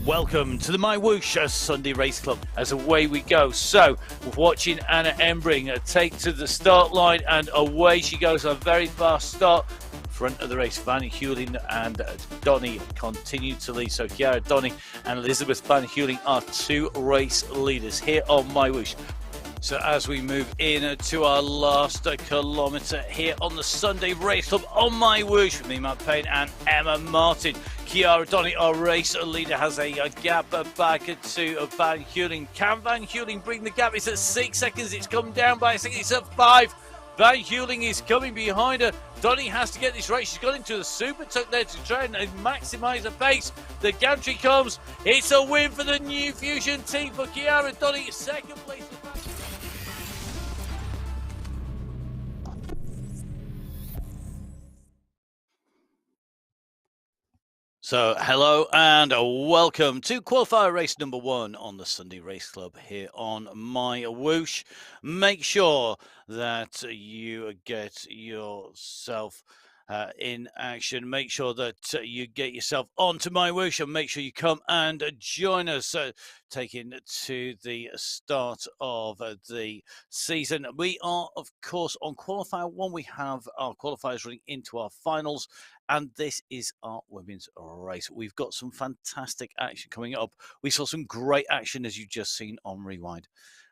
Welcome to the MyWhoosh Sunday Race Club. As away we go. So, watching Anna Embring take to the start line, and away she goes. A very fast start. Front of the race, Van Heuling and Donny continue to lead. So, Chiara Donny and Elizabeth Van Heuling are two race leaders here on MyWhoosh. So as we move in to our last kilometre here on the Sunday Race Club on MyWhoosh with me, Matt Payne, and Emma Martin. Chiara Donny, our race leader, has a gap back to Van Heuling. Can Van Heuling bring the gap? It's at 6 seconds. It's come down by 6. It's at 5. Van Heuling is coming behind her. Donny has to get this race. She's got into the super tuck there to try and maximise the pace. The gantry comes. It's a win for the New Fusion team for Chiara Donny. Second place. So, hello and welcome to Qualifier race number 1 on the Sunday Race Club here on MyWhoosh. Make sure that you get yourself in action. Make sure that you get yourself onto MyWhoosh and make sure you come and join us. Taking to the start of the season. We are, of course, on Qualifier 1. We have our qualifiers running into our finals. And this is our women's race. We've got some fantastic action coming up. We saw some great action, as you've just seen on Rewind.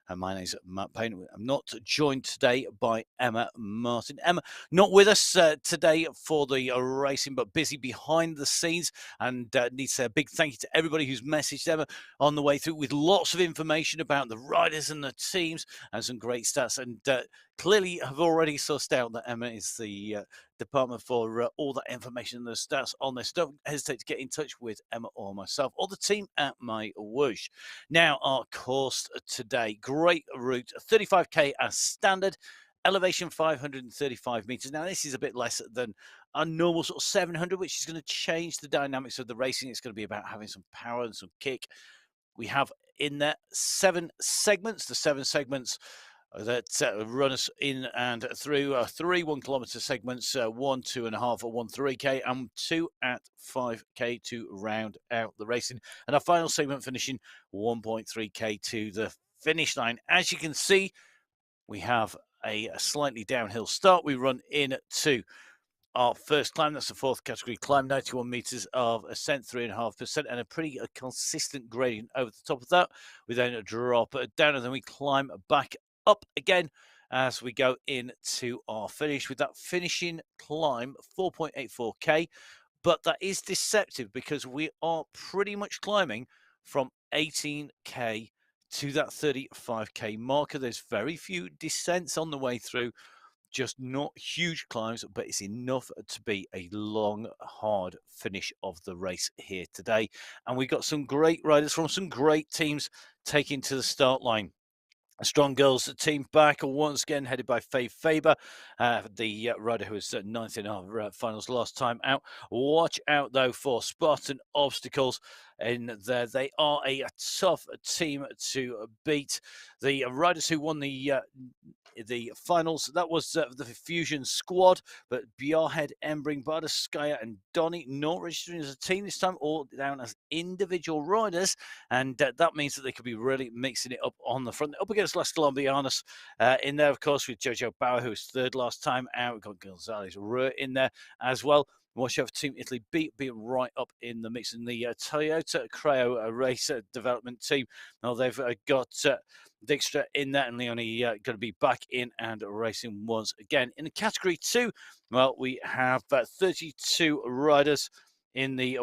And my name's Matt Payne. I'm not joined today by Emma Martin. Emma, not with us today for the racing, but busy behind the scenes. And need to say a big thank you to everybody who's messaged Emma on the way through with lots of information about the riders and the teams and some great stats. And clearly have already sussed out that Emma is the department for all that information and the stats on this. Don't hesitate to get in touch with Emma or myself or the team at MyWhoosh. Now, our course today, great route, 35k as standard, elevation 535 meters. Now, this is a bit less than a normal sort of 700, which is going to change the dynamics of the racing. It's going to be about having some power and some kick. We have in there 7 segments. The 7 segments that run us in and through 3 1-kilometre segments, 1 2.5 or 1 3k, and 2 at 5k to round out the racing. And our final segment finishing 1.3k to the finish line. As you can see, we have a slightly downhill start. We run in to our first climb. That's the 4th category climb, 91 meters of ascent, 3.5%, and a pretty consistent gradient over the top of that. We then drop down and then we climb back up again as we go into our finish with that finishing climb 4.84k. But that is deceptive because we are pretty much climbing from 18k to that 35k marker. There's very few descents on the way through, just not huge climbs, but it's enough to be a long, hard finish of the race here today. And we got some great riders from some great teams taking to the start line. A strong girls team back once again, headed by Faye Faber, the rider who was 9th in our finals last time out. Watch out, though, for Spartan Obstacles in there. They are a tough team to beat. The riders who won the finals, that was the Fusion squad, but Bjarhead, Embring, Bardaskaya and Donny not registering as a team this time, all down as individual riders, and that means that they could be really mixing it up on the front. Up against Las Colombianas in there, of course, with Jojo Bauer, who was 3rd last time out. We've got Gonzalez in there as well. Watch out for Team Italy being right up in the mix. In the Toyota Creo race development team, now they've got Dijkstra in there, and Leonie going to be back in and racing once again. In the category 2, well, we have 32 riders in the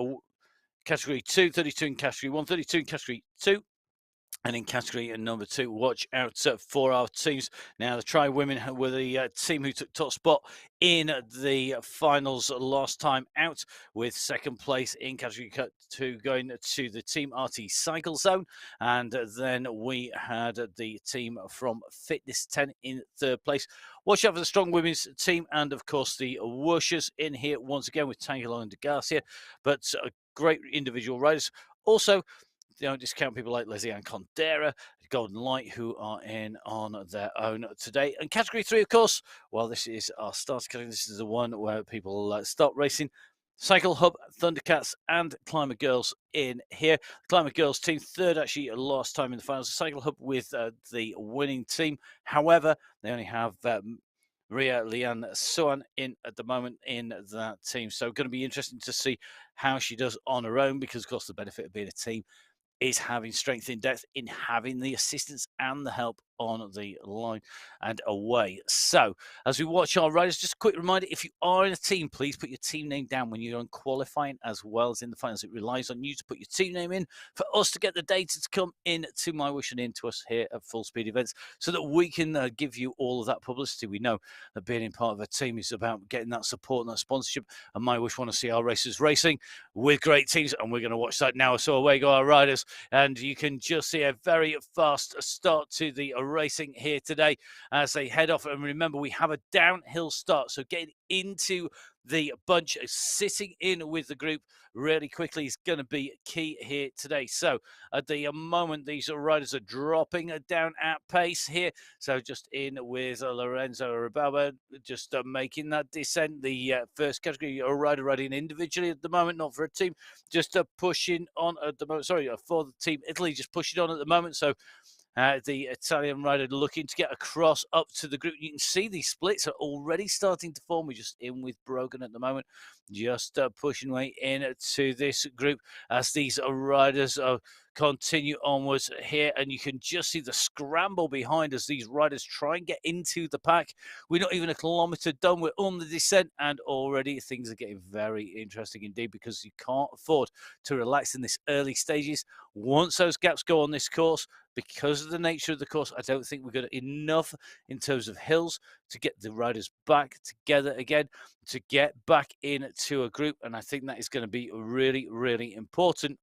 category 2, 32 in category 1, 32 in category 2. And in category number 2, watch out for our teams. Now, the Tri-Women were the team who took top spot in the finals last time out, with 2nd place in category 2 going to the Team RT Cycle Zone. And then we had the team from Fitness 10 in 3rd place. Watch out for the strong women's team and, of course, the Whooshers in here once again with Tangelo and Garcia. But great individual riders. Also, don't discount people like Leslie Ann Condera, Golden Light, who are in on their own today. And category 3, of course, well, this is our starter category. This is the one where people start racing Cycle Hub, Thundercats, and Climber Girls in here. The Climber Girls team third, actually, last time in the finals. Cycle Hub with the winning team. However, they only have Ria Lian Suan in at the moment in that team. So, going to be interesting to see how she does on her own because, of course, the benefit of being a team is having strength in depth, in having the assistance and the help on the line and away. So, as we watch our riders, just a quick reminder, if you are in a team, please put your team name down when you're on qualifying as well as in the finals. It relies on you to put your team name in for us to get the data to come in to MyWhoosh and into us here at Full Speed Events so that we can give you all of that publicity. We know that being in part of a team is about getting that support and that sponsorship, and MyWhoosh want to see our racers racing with great teams, and we're going to watch that now. So away go our riders, and you can just see a very fast start to the racing here today as they head off. And remember, we have a downhill start, so getting into the bunch, sitting in with the group really quickly is going to be key here today. So at the moment, these riders are dropping down at pace here. So just in with Lorenzo Rababa, just making that descent. The first category rider riding individually at the moment, not for a team, just pushing on at the moment. Sorry, for the team Italy, just pushing on at the moment. So the Italian rider looking to get across up to the group. You can see these splits are already starting to form. We're just in with Brogan at the moment, just pushing way into this group as these riders continue onwards here. And you can just see the scramble behind as these riders try and get into the pack. We're not even a kilometre done. We're on the descent, and already things are getting very interesting indeed because you can't afford to relax in this early stages. Once those gaps go on this course, because of the nature of the course, I don't think we've got enough in terms of hills to get the riders back together again, to get back into a group. And I think that is going to be really, really important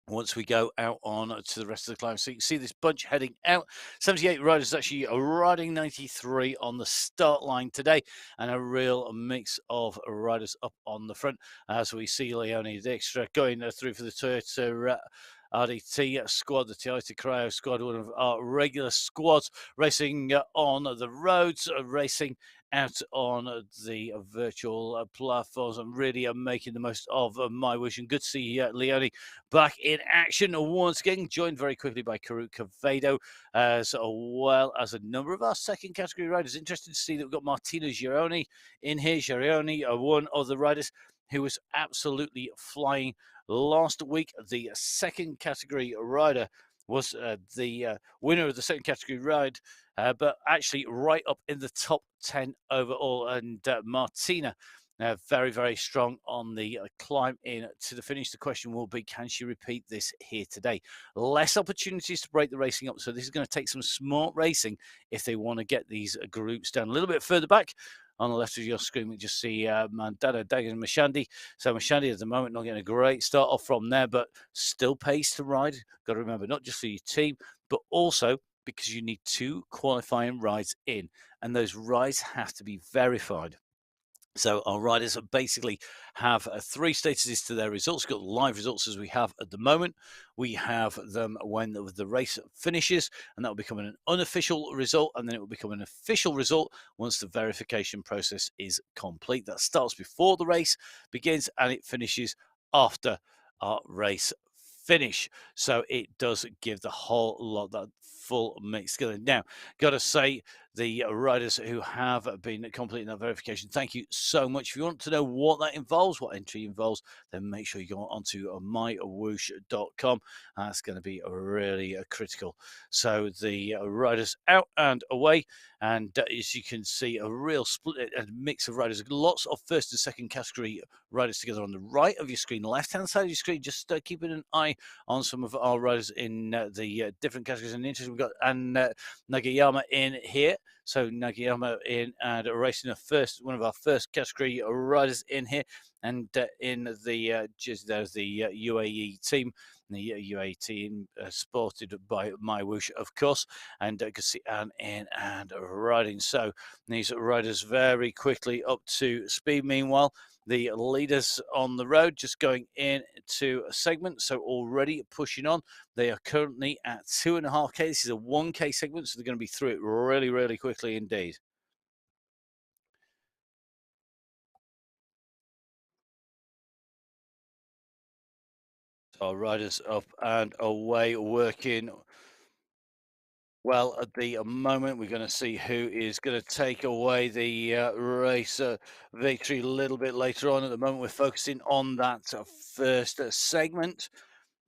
once we go out on to the rest of the climb. So you can see this bunch heading out. 78 riders actually riding 93 on the start line today, and a real mix of riders up on the front as we see Leone Dijkstra going through for the Toyota RDT squad, the Toyota Cryo squad, one of our regular squads, racing on the roads, racing out on the virtual platforms, and really making the most of MyWhoosh. And good to see Leone back in action once again, joined very quickly by Karut Cavedo, as well as a number of our second category riders. Interesting to see that we've got Martina Gironi in here. Gironi, one of the riders who was absolutely flying last week. The second category rider was the winner of the second category ride, but actually right up in the top 10 overall. And Martina, very, very strong on the climb in to the finish. The question will be, can she repeat this here today? Less opportunities to break the racing up. So this is going to take some smart racing if they want to get these groups down. A little bit further back on the left of your screen, we just see Mandada Dagan Mashandi. So Mashandi at the moment not getting a great start off from there, but still pays to ride. Got to remember, not just for your team, but also because you need 2 qualifying rides in, and those rides have to be verified. So our riders basically have 3 statuses to their results. We've got live results as we have at the moment. We have them when the race finishes, and that will become an unofficial result, and then it will become an official result once the verification process is complete. That starts before the race begins, and it finishes after our race finish. So it does give the whole lot that full mix together. Now, got to say, the riders who have been completing that verification, thank you so much. If you want to know what that involves, what entry involves, then make sure you go onto mywhoosh.com. That's going to be really critical. So the riders out and away, and as you can see, a real split, a mix of riders. Lots of first and second category riders together on the right of your screen, left-hand side of your screen. Just keeping an eye on some of our riders in the different categories. And interesting, we've got Nagayama in here. So Nagayama in and racing one of our first category riders in here, and in the there's the UAE team. The UAE team supported by MyWhoosh, of course, and you can see Anne in and riding. So these riders very quickly up to speed. Meanwhile, the leaders on the road just going into a segment, so already pushing on. They are currently at 2.5K. This is a 1K segment, so they're going to be through it really, really quickly indeed. Our riders up and away working well at the moment. We're going to see who is going to take away the race victory a little bit later on. At the moment, we're focusing on that first segment.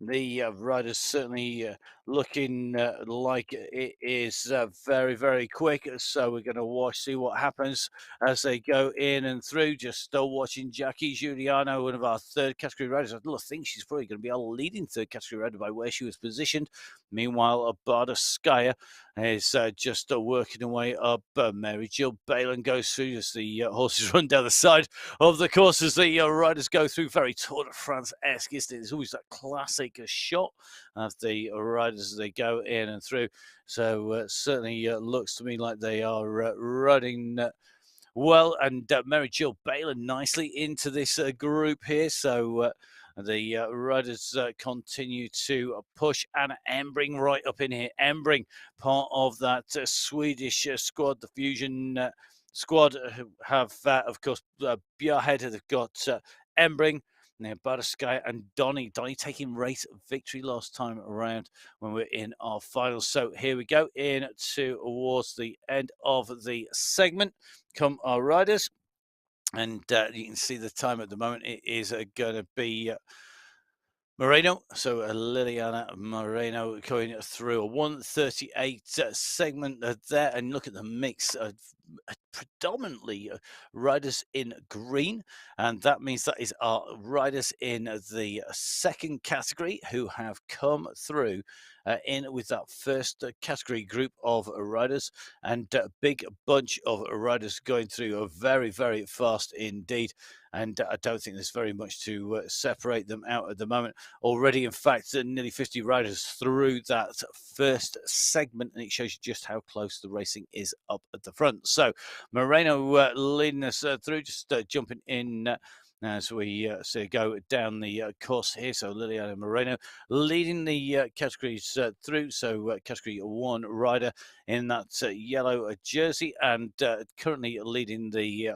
The rider's certainly looking like it is very, very quick. So we're going to see what happens as they go in and through. Just still watching Jackie Giuliano, one of our third category riders. I think she's probably going to be our leading third category rider by where she was positioned. Meanwhile, Barda Skyer is just working away up. Mary Jill Balin goes through as the horses run down the side of the course as the riders go through. Very Tour de France-esque, isn't it? There's always that classic shot of the riders as they go in and through. So certainly looks to me like they are running well, and Mary Jill Balin nicely into this group here. So the riders continue to push. Anna Embring right up in here. Embring, part of that Swedish squad, the Fusion squad, who have, of course, Bjarhead have got Embring. Now, Buttersky and Donny taking race victory last time around when we're in our finals. So here we go in towards the end of the segment. Come our riders, and you can see the time at the moment. It is going to be Moreno. So Liliana Moreno going through a 1:38 segment there, and look at the mix of predominantly riders in green, and that means that is our riders in the second category who have come through in with that first category group of riders, and a big bunch of riders going through very, very fast indeed. And I don't think there's very much to separate them out at the moment. Already, in fact, nearly 50 riders through that first segment, and it shows you just how close the racing is up at the front. So Moreno leading us through, just jumping in as we go down the course here. So Liliana Moreno leading the categories through. So category 1 rider in that yellow jersey, and currently leading the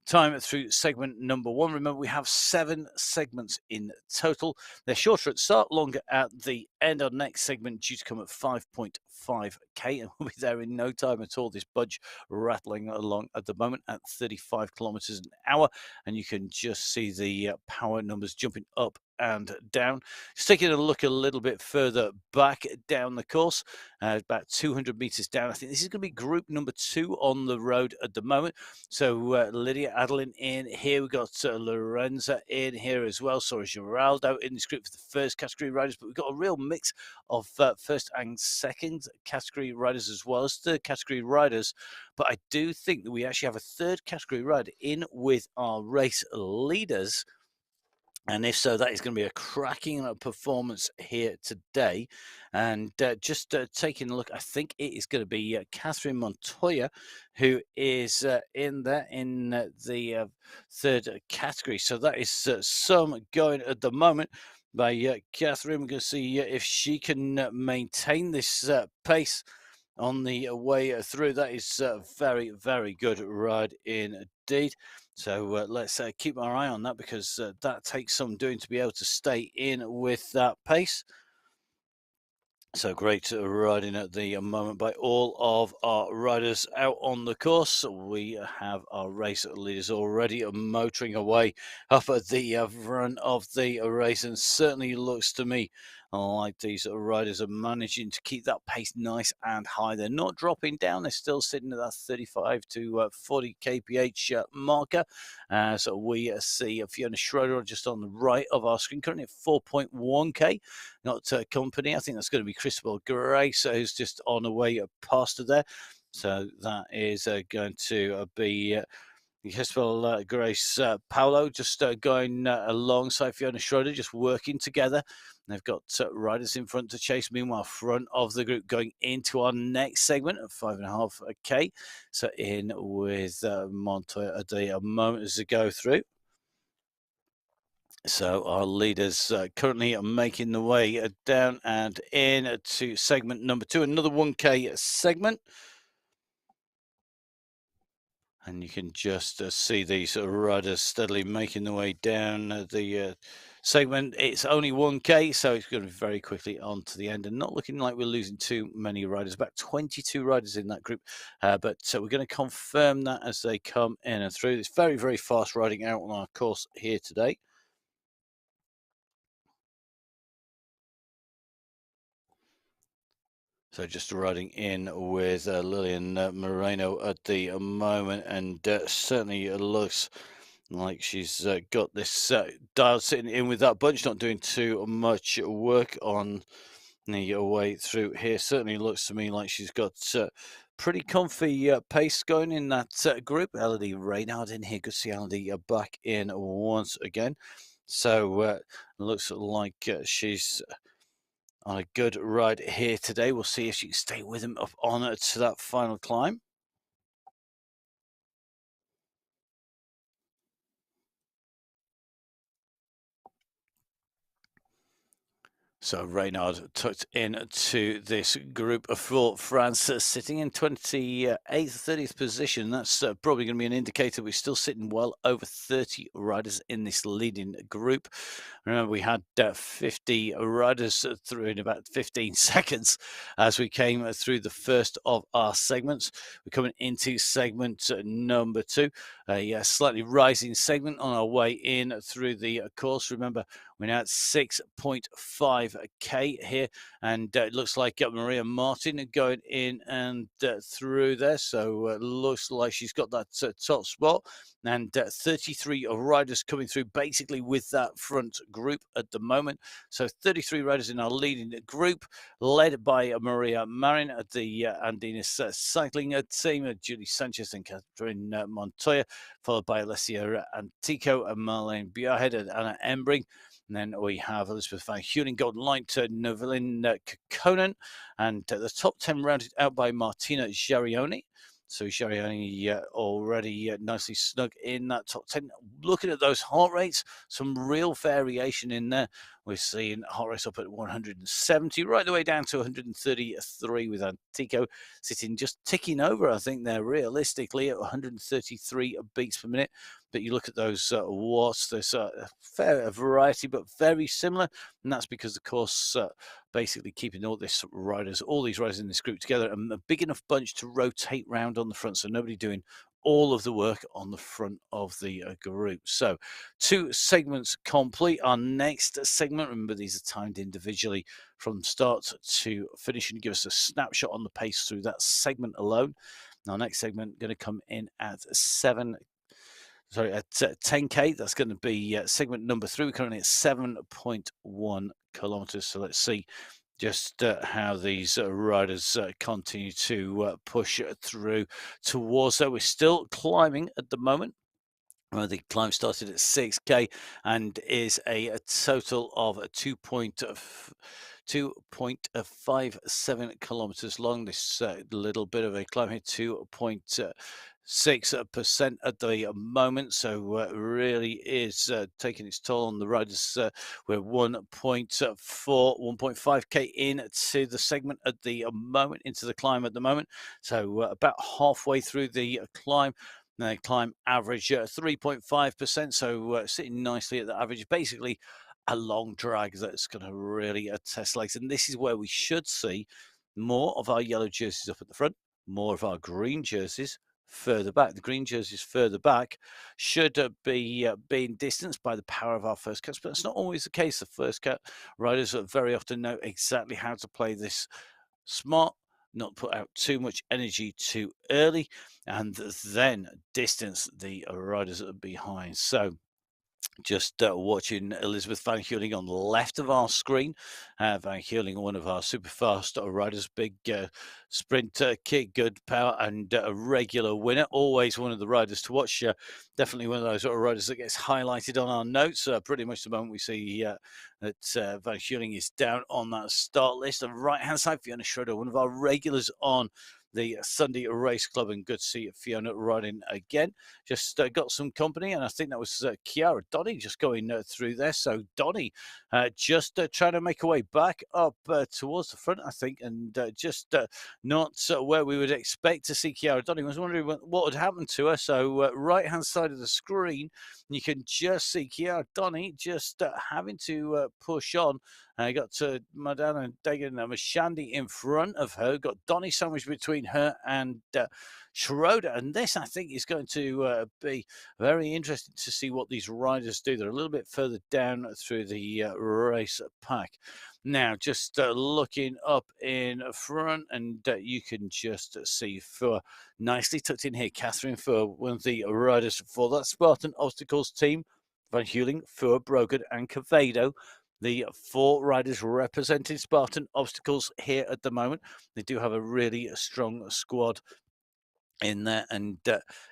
time through segment number 1. Remember, we have 7 segments in total. They're shorter at start, longer at the end. Our next segment due to come at 5.5k, and we'll be there in no time at all. This budge rattling along at the moment at 35 kilometers an hour, and you can just see the power numbers jumping up and down. Just taking a look a little bit further back down the course, about 200 meters down. I think this is going to be group number 2 on the road at the moment. So Lydia Adeline in here. We've got Lorenza in here as well. So is Geraldo in this group for the first category riders, but we've got a real mix of first and second category riders as well as third category riders. But I do think that we actually have a third category rider in with our race leaders. And if so, that is going to be a cracking performance here today. And just taking a look, I think it is going to be Catherine Montoya, who is in there in the third category. So that is some going at the moment by Catherine. We're going to see if she can maintain this pace on the way through. That is very, very good ride indeed. So let's keep our eye on that, because that takes some doing to be able to stay in with that pace. So great riding at the moment by all of our riders out on the course. We have our race leaders already motoring away up at the front of the race, and certainly looks to me like these riders are managing to keep that pace nice and high. They're not dropping down. They're still sitting at that 35 to 40 kph marker. So we see Fiona Schroeder just on the right of our screen, currently at 4.1k. Not company. I think that's going to be Christabel Grace, who's just on the way past her there. So that is going to be Christabel Grace Paolo just going alongside Fiona Schroeder, just working together. They've got riders in front to chase. Meanwhile, front of the group going into our next segment of 5.5k. So in with Montoya at the moment as they go through. So our leaders currently are making the way down and in to segment number 2, another 1k segment. And you can just see these riders steadily making their way down the segment. It's only 1K, so it's going to be very quickly on to the end, and not looking like we're losing too many riders. About 22 riders in that group, but we're going to confirm that as they come in and through. It's very, very fast riding out on our course here today. So just riding in with Lillian Moreno at the moment, and certainly looks like she's got this dial sitting in with that bunch, not doing too much work on the way through here. Certainly looks to me like she's got pretty comfy pace going in that group. Elodie Reynard in here. Good to see Elodie back in once again. So looks like she's on a good ride here today. We'll see if she can stay with him up on to that final climb. So Reynard tucked into this group for France, sitting in 28th, 30th position. That's probably going to be an indicator we're still sitting well over 30 riders in this leading group. Remember, we had 50 riders through in about 15 seconds as we came through the first of our segments. We're coming into segment number 2, a slightly rising segment on our way in through the course. Remember, we're now at 6.5K here, and it looks like Maria Martin going in and through there. So looks like she's got that top spot, and 33 riders coming through basically with that front group at the moment. So 33 riders in our leading group, led by Maria Marin at the Andinas cycling team, Julie Sanchez and Catherine Montoya, followed by Alessia Antico and Marlene Bjarhead and Anna Embring. And then we have Elizabeth Van Heuning, Golden Light, Novelin Kekkonen, and the top 10 rounded out by Martina Jarioni. So Jarioni already nicely snug in that top 10. Looking at those heart rates, some real variation in there. We're seeing heart rates up at 170, right the way down to 133 with Antico sitting just ticking over, I think they're realistically at 133 beats per minute. But you look at those watts, there's a fair variety, but very similar. And that's because, of course, basically keeping all these riders in this group together, and a big enough bunch to rotate round on the front. So nobody doing all of the work on the front of the group. So 2 segments complete. Our next segment, remember these are timed individually from start to finish, and give us a snapshot on the pace through that segment alone. Our next segment going to come in at 10K. That's going to be segment number 3. We're currently at 7.1 kilometers. So let's see just how these riders continue to push through towards that. We're still climbing at the moment. The climb started at 6K and is a total of 2.57 kilometers long. This little bit of a climb here, 2.6% at the moment. So really is taking its toll on the riders. We're 1.5K into the segment at the moment, into the climb at the moment. So about halfway through the climb. They climb average 3.5%, so sitting nicely at the average. Basically, a long drag that's going to really test legs. And this is where we should see more of our yellow jerseys up at the front, more of our green jerseys further back. The green jerseys further back should be being distanced by the power of our first cuts, but that's not always the case. The first cut riders very often know exactly how to play this smart, not put out too much energy too early, and then distance the riders behind. So just watching Elizabeth Van Heuning on the left of our screen. Van Heuning, one of our super fast riders, big sprint kick, good power, and a regular winner. Always one of the riders to watch. Definitely one of those riders that gets highlighted on our notes. Pretty much the moment we see that Van Heuning is down on that start list. On the right-hand side, Fiona Schroeder, one of our regulars on the Sunday Race Club, and good to see Fiona riding again. Just got some company, and I think that was Kiara Donny just going through there. So Donny just trying to make her way back up towards the front, I think, and just not where we would expect to see Kiara Donny. I was wondering what would happen to her. So right hand side of the screen, you can just see Kiara Donny just having to push on. Got Madonna Dagan and Mashandi in front of her. Got Donny sandwiched between her and Schroeder. And this, I think, is going to be very interesting to see what these riders do. They're a little bit further down through the race pack. Now, just looking up in front, and you can just see Fur nicely tucked in here. Catherine Fur, one of the riders for that Spartan Obstacles team. Van Heuling, Fur, Brogan, and Cavado. The 4 riders representing Spartan Obstacles here at the moment. They do have a really strong squad in there, and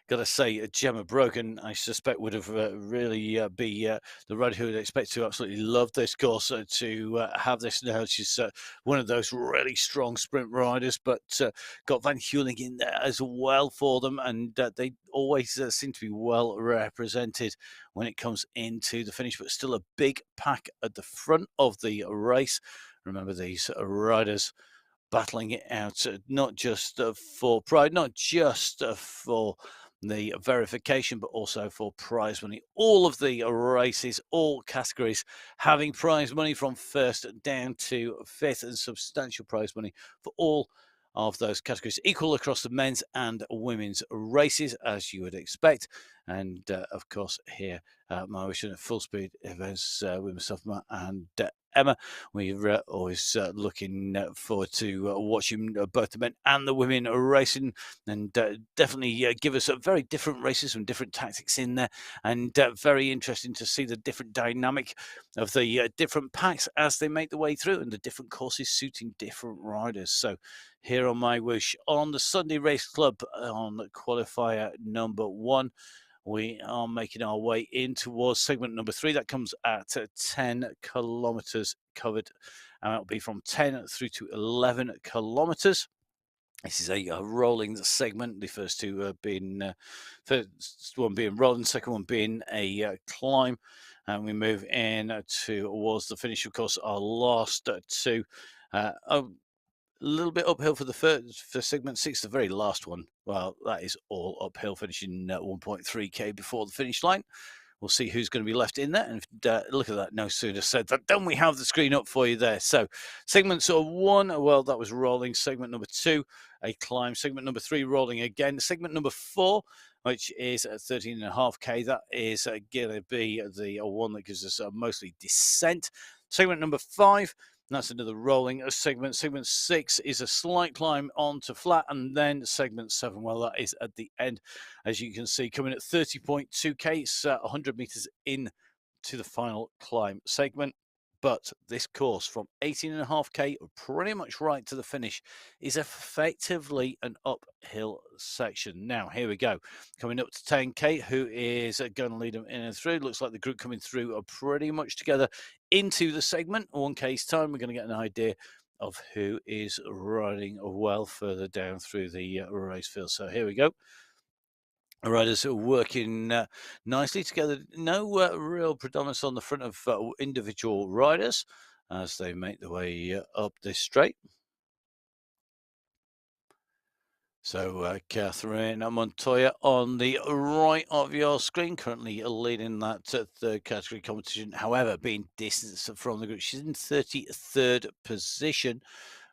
gotta say, Gemma Brogan, I suspect, would have really be the rider who would expect to absolutely love this course to have this now. She's one of those really strong sprint riders, but got Van Heuling in there as well for them, and they always seem to be well represented when it comes into the finish, but still a big pack at the front of the race. Remember, these riders battling it out, not just for pride, not just for the verification, but also for prize money. All of the races, all categories, having prize money from first down to fifth, and substantial prize money for all of those categories, equal across the men's and women's races, as you would expect. And of course, here at MyWhoosh at Full Speed events with myself, Matt, and Emma, we're always looking forward to watching both the men and the women racing, and definitely give us very different races and different tactics in there, and very interesting to see the different dynamic of the different packs as they make the way through, and the different courses suiting different riders. So here on MyWhoosh on the Sunday Race Club on qualifier number 1. We are making our way in towards segment number 3. That comes at 10 kilometers covered. And it'll be from 10 through to 11 kilometers. This is a rolling segment. The first two being, first one being rolling, second one being a climb. And we move in towards the finish. Of course, our last two. A little bit uphill for the first, for segment 6, the very last one. Well, that is all uphill, finishing 1.3k before the finish line. We'll see who's going to be left in there. And look at that, no sooner said that, then we have the screen up for you there. So segment 1, well, that was rolling. Segment number 2, a climb. Segment number 3, rolling again. Segment number 4, which is at 13.5k, that is going to be the one that gives us mostly descent. Segment number 5, that's another rolling segment. Segment 6 is a slight climb onto flat, and then segment 7, well, that is at the end, as you can see, coming at 30.2k. It's 100 meters in to the final climb segment. But this course from 18.5k pretty much right to the finish is effectively an uphill section. Now, here we go. Coming up to 10k, who is going to lead them in and through? Looks like the group coming through are pretty much together into the segment. 1k's time, we're going to get an idea of who is riding well further down through the race field. So here we go. Riders are working nicely together. No real predominance on the front of individual riders as they make their way up this straight. So Catherine Montoya on the right of your screen, currently leading that third category competition. However, being distanced from the group, she's in 33rd position.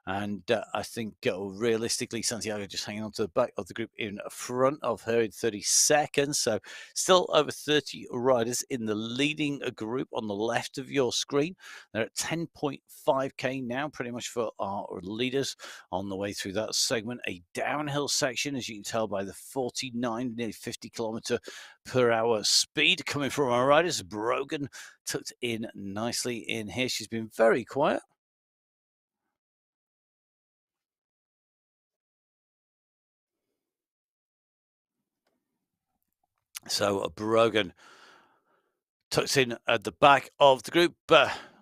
And I think realistically, Santiago just hanging on to the back of the group in front of her in 32nd. So still over 30 riders in the leading group on the left of your screen. They're at 10.5k now, pretty much for our leaders on the way through that segment. A downhill section, as you can tell by the 49, nearly 50 kilometer per hour speed coming from our riders. Brogan tucked in nicely in here. She's been very quiet. So Brogan tucked in at the back of the group.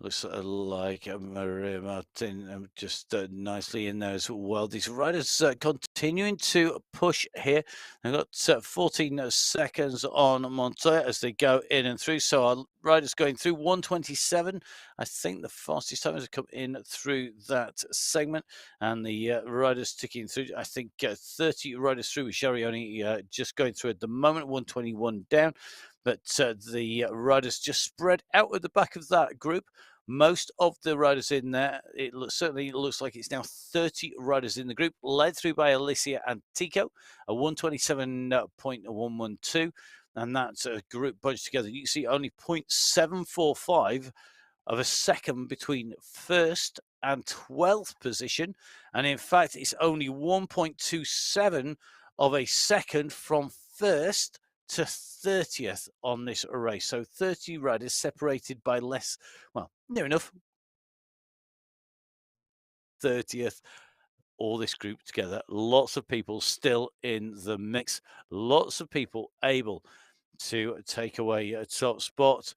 Looks like Maria Martin just nicely in there as well. These riders continuing to push here. They've got 14 seconds on Montoya as they go in and through. So our riders going through 1:27. I think the fastest time has come in through that segment. And the riders ticking through, I think 30 riders through with Sharioni just going through at the moment, 1:21 down. But the riders just spread out at the back of that group. Most of the riders in there, certainly looks like it's now 30 riders in the group, led through by Alicia and Tico, a 127.112. And that's a group bunched together. You can see only 0.745 of a second between first and 12th position. And in fact, it's only 1.27 of a second from first to 30th on this race. So 30 riders separated by less, well, near enough. 30th, all this group together. Lots of people still in the mix. Lots of people able to take away a top spot.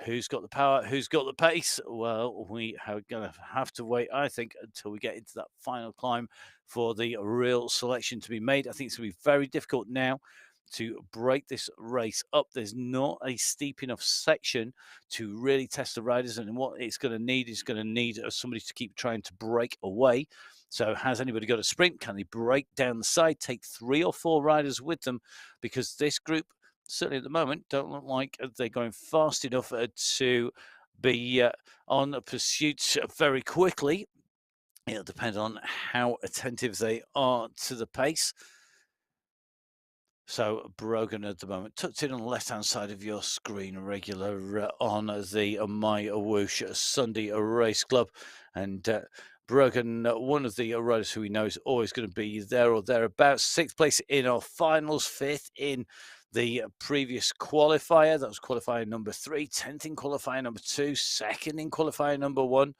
Who's got the power? Who's got the pace? Well, we are going to have to wait, I think, until we get into that final climb for the real selection to be made. I think it's going to be very difficult now to break this race up. There's not a steep enough section to really test the riders, and what it's going to need is going to need somebody to keep trying to break away. So has anybody got a sprint? Can they break down the side, take 3 or 4 riders with them? Because this group, certainly at the moment, don't look like they're going fast enough to be on pursuit very quickly. It'll depend on how attentive they are to the pace. So Brogan at the moment, tucked in on the left-hand side of your screen, regular on the MyWhoosh Sunday Race Club. And Brogan, one of the riders who we know is always going to be there or thereabouts. 6th place in our finals, 5th in the previous qualifier. That was qualifier number 3, 10th in qualifier number 2, 2nd in qualifier number 1.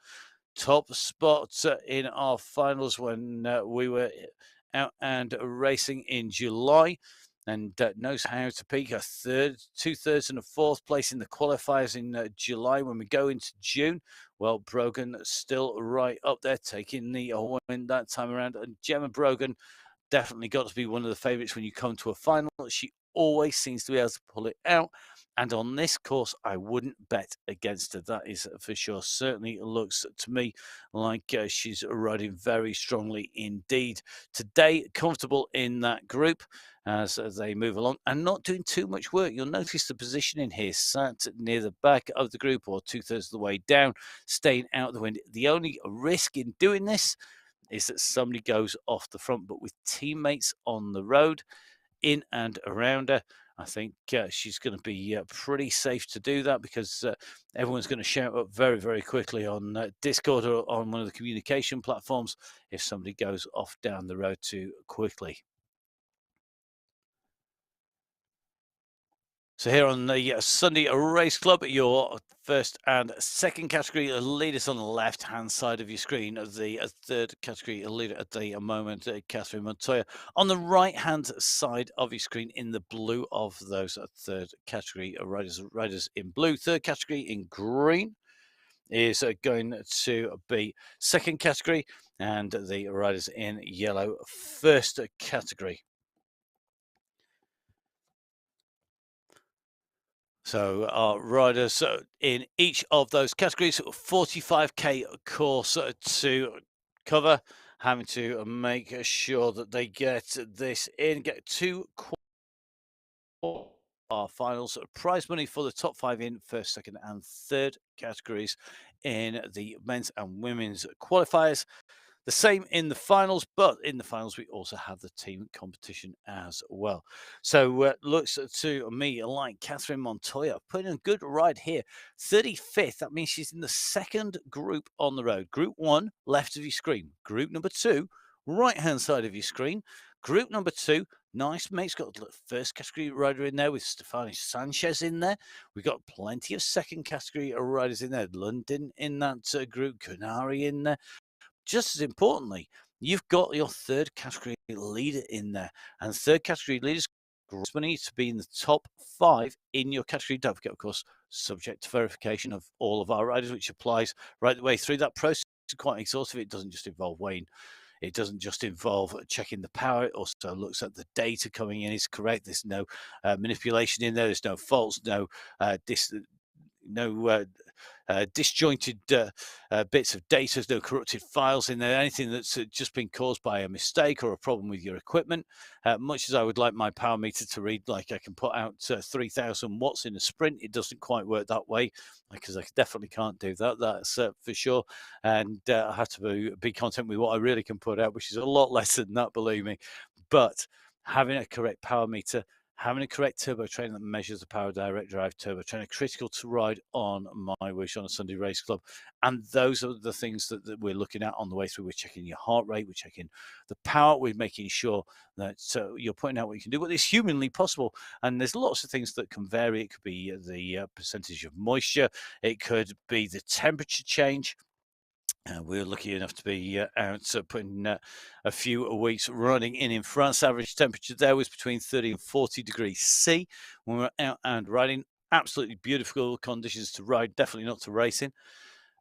Top spots in our finals when we were out and racing in July. And knows how to peak a third, 2/3 and a 4th place in the qualifiers in July. When we go into June, well, Brogan still right up there, taking the win that time around. And Gemma Brogan definitely got to be one of the favourites when you come to a final. She always seems to be able to pull it out. And on this course, I wouldn't bet against her. That is for sure. Certainly looks to me like she's riding very strongly indeed. Today, comfortable in that group as they move along and not doing too much work. You'll notice the positioning here, sat near the back of the group or 2/3 of the way down, staying out of the wind. The only risk in doing this is that somebody goes off the front, but with teammates on the road, in and around her, I think she's going to be pretty safe to do that because everyone's going to shout up very, very quickly on Discord or on one of the communication platforms if somebody goes off down the road too quickly. So here on the Sunday Race Club, your first and second category leaders on the left-hand side of your screen. The third category leader at the moment, Catherine Montoya. On the right-hand side of your screen, in the blue of those third category riders in blue. Third category in green is going to be second category, and the riders in yellow, first category. So our riders in each of those categories, 45k course to cover, having to make sure that they get this in, get 2 finals, prize money for the top 5 in first, second and third categories in the men's and women's qualifiers. The same in the finals, but in the finals, we also have the team competition as well. So looks to me like Catherine Montoya putting a good ride here. 35th, that means she's in the second group on the road. Group 1, left of your screen. Group number 2, right-hand side of your screen. Group number 2, nice mate's got the first category rider in there with Stefani Sanchez in there. We've got plenty of second category riders in there. London in that group, Kunari in there. Just as importantly, you've got your third category leader in there, and third category leaders money to be in the top 5 in your category. Don't forget, of course, subject to verification of all of our riders, which applies right the way through that process. It's quite exhaustive. It doesn't just involve weighing. It doesn't just involve checking the power. It also looks at the data coming in is correct. There's no manipulation in there. There's no faults, no disjointed bits of data, no corrupted files in there, anything that's just been caused by a mistake or a problem with your equipment. Much as I would like my power meter to read like I can put out 3,000 watts in a sprint, it doesn't quite work that way, because I definitely can't do that, that's for sure. And I have to be content with what I really can put out, which is a lot less than that, believe me. But having a correct power meter, having a correct turbo train that measures the power direct drive turbo train are critical to ride on MyWhoosh on a Sunday Race Club. And those are the things that we're looking at on the way through. We're checking your heart rate, we're checking the power, we're making sure that you're putting out what you can do, what is humanly possible. And there's lots of things that can vary. It could be the percentage of moisture, it could be the temperature change. We're lucky enough to be out putting a few weeks running in France. Average temperature there was between 30 and 40 degrees C when we were out and riding. Absolutely beautiful conditions to ride, definitely not to race in.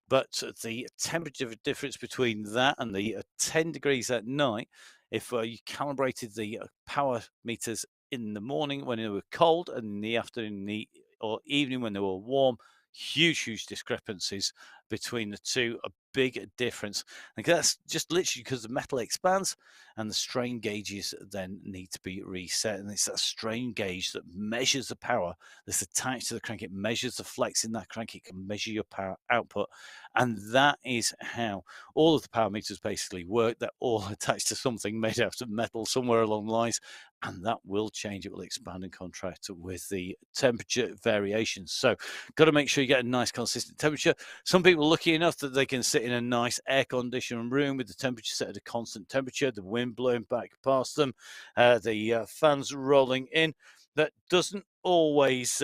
But the temperature difference between that and the 10 degrees at night, if you calibrated the power meters in the morning when they were cold and in the afternoon or evening when they were warm, huge discrepancies between the two, a big difference. And that's just literally because the metal expands and the strain gauges then need to be reset. And it's that strain gauge that measures the power that's attached to the crank. It measures the flex in that crank. It can measure your power output. And that is how all of the power meters basically work. They're all attached to something made out of metal somewhere along the lines. And that will change. It will expand and contract with the temperature variations. So got to make sure you get a nice consistent temperature. Some people are lucky enough that they can sit in a nice air-conditioned room with the temperature set at a constant temperature, the wind blowing back past them, the fans rolling in. That doesn't always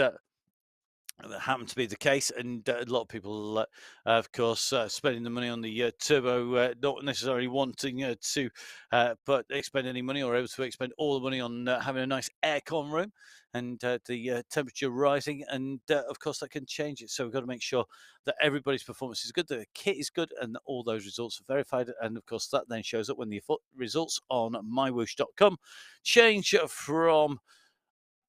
that happened to be the case, and a lot of people, of course, spending the money on the turbo, not necessarily wanting to but expend any money, or able to expend all the money on having a nice aircon room, and the temperature rising, and of course that can change it. So we've got to make sure that everybody's performance is good, that the kit is good, and that all those results are verified. And of course that then shows up when the results on MyWhoosh.com change from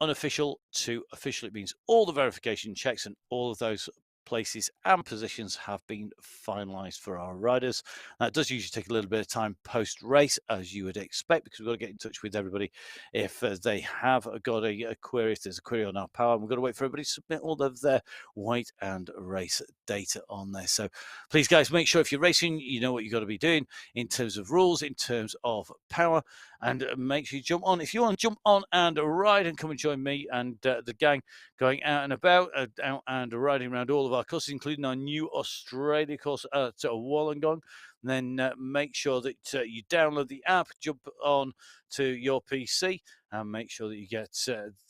unofficial to official. It means all the verification checks and all of those places and positions have been finalized for our riders. That does usually take a little bit of time post race, as you would expect, because we've got to get in touch with everybody if they have got a query, if there's a query on our power, and we've got to wait for everybody to submit all of their weight and race data on there. So please, guys, make sure if you're racing, you know what you've got to be doing in terms of rules, in terms of power, and make sure you jump on. If you want to jump on and ride and come and join me and the gang going out and about, out and riding around all of our courses, including our new Australia course at Wollongong, then make sure that you download the app, jump on to your PC, and make sure that you get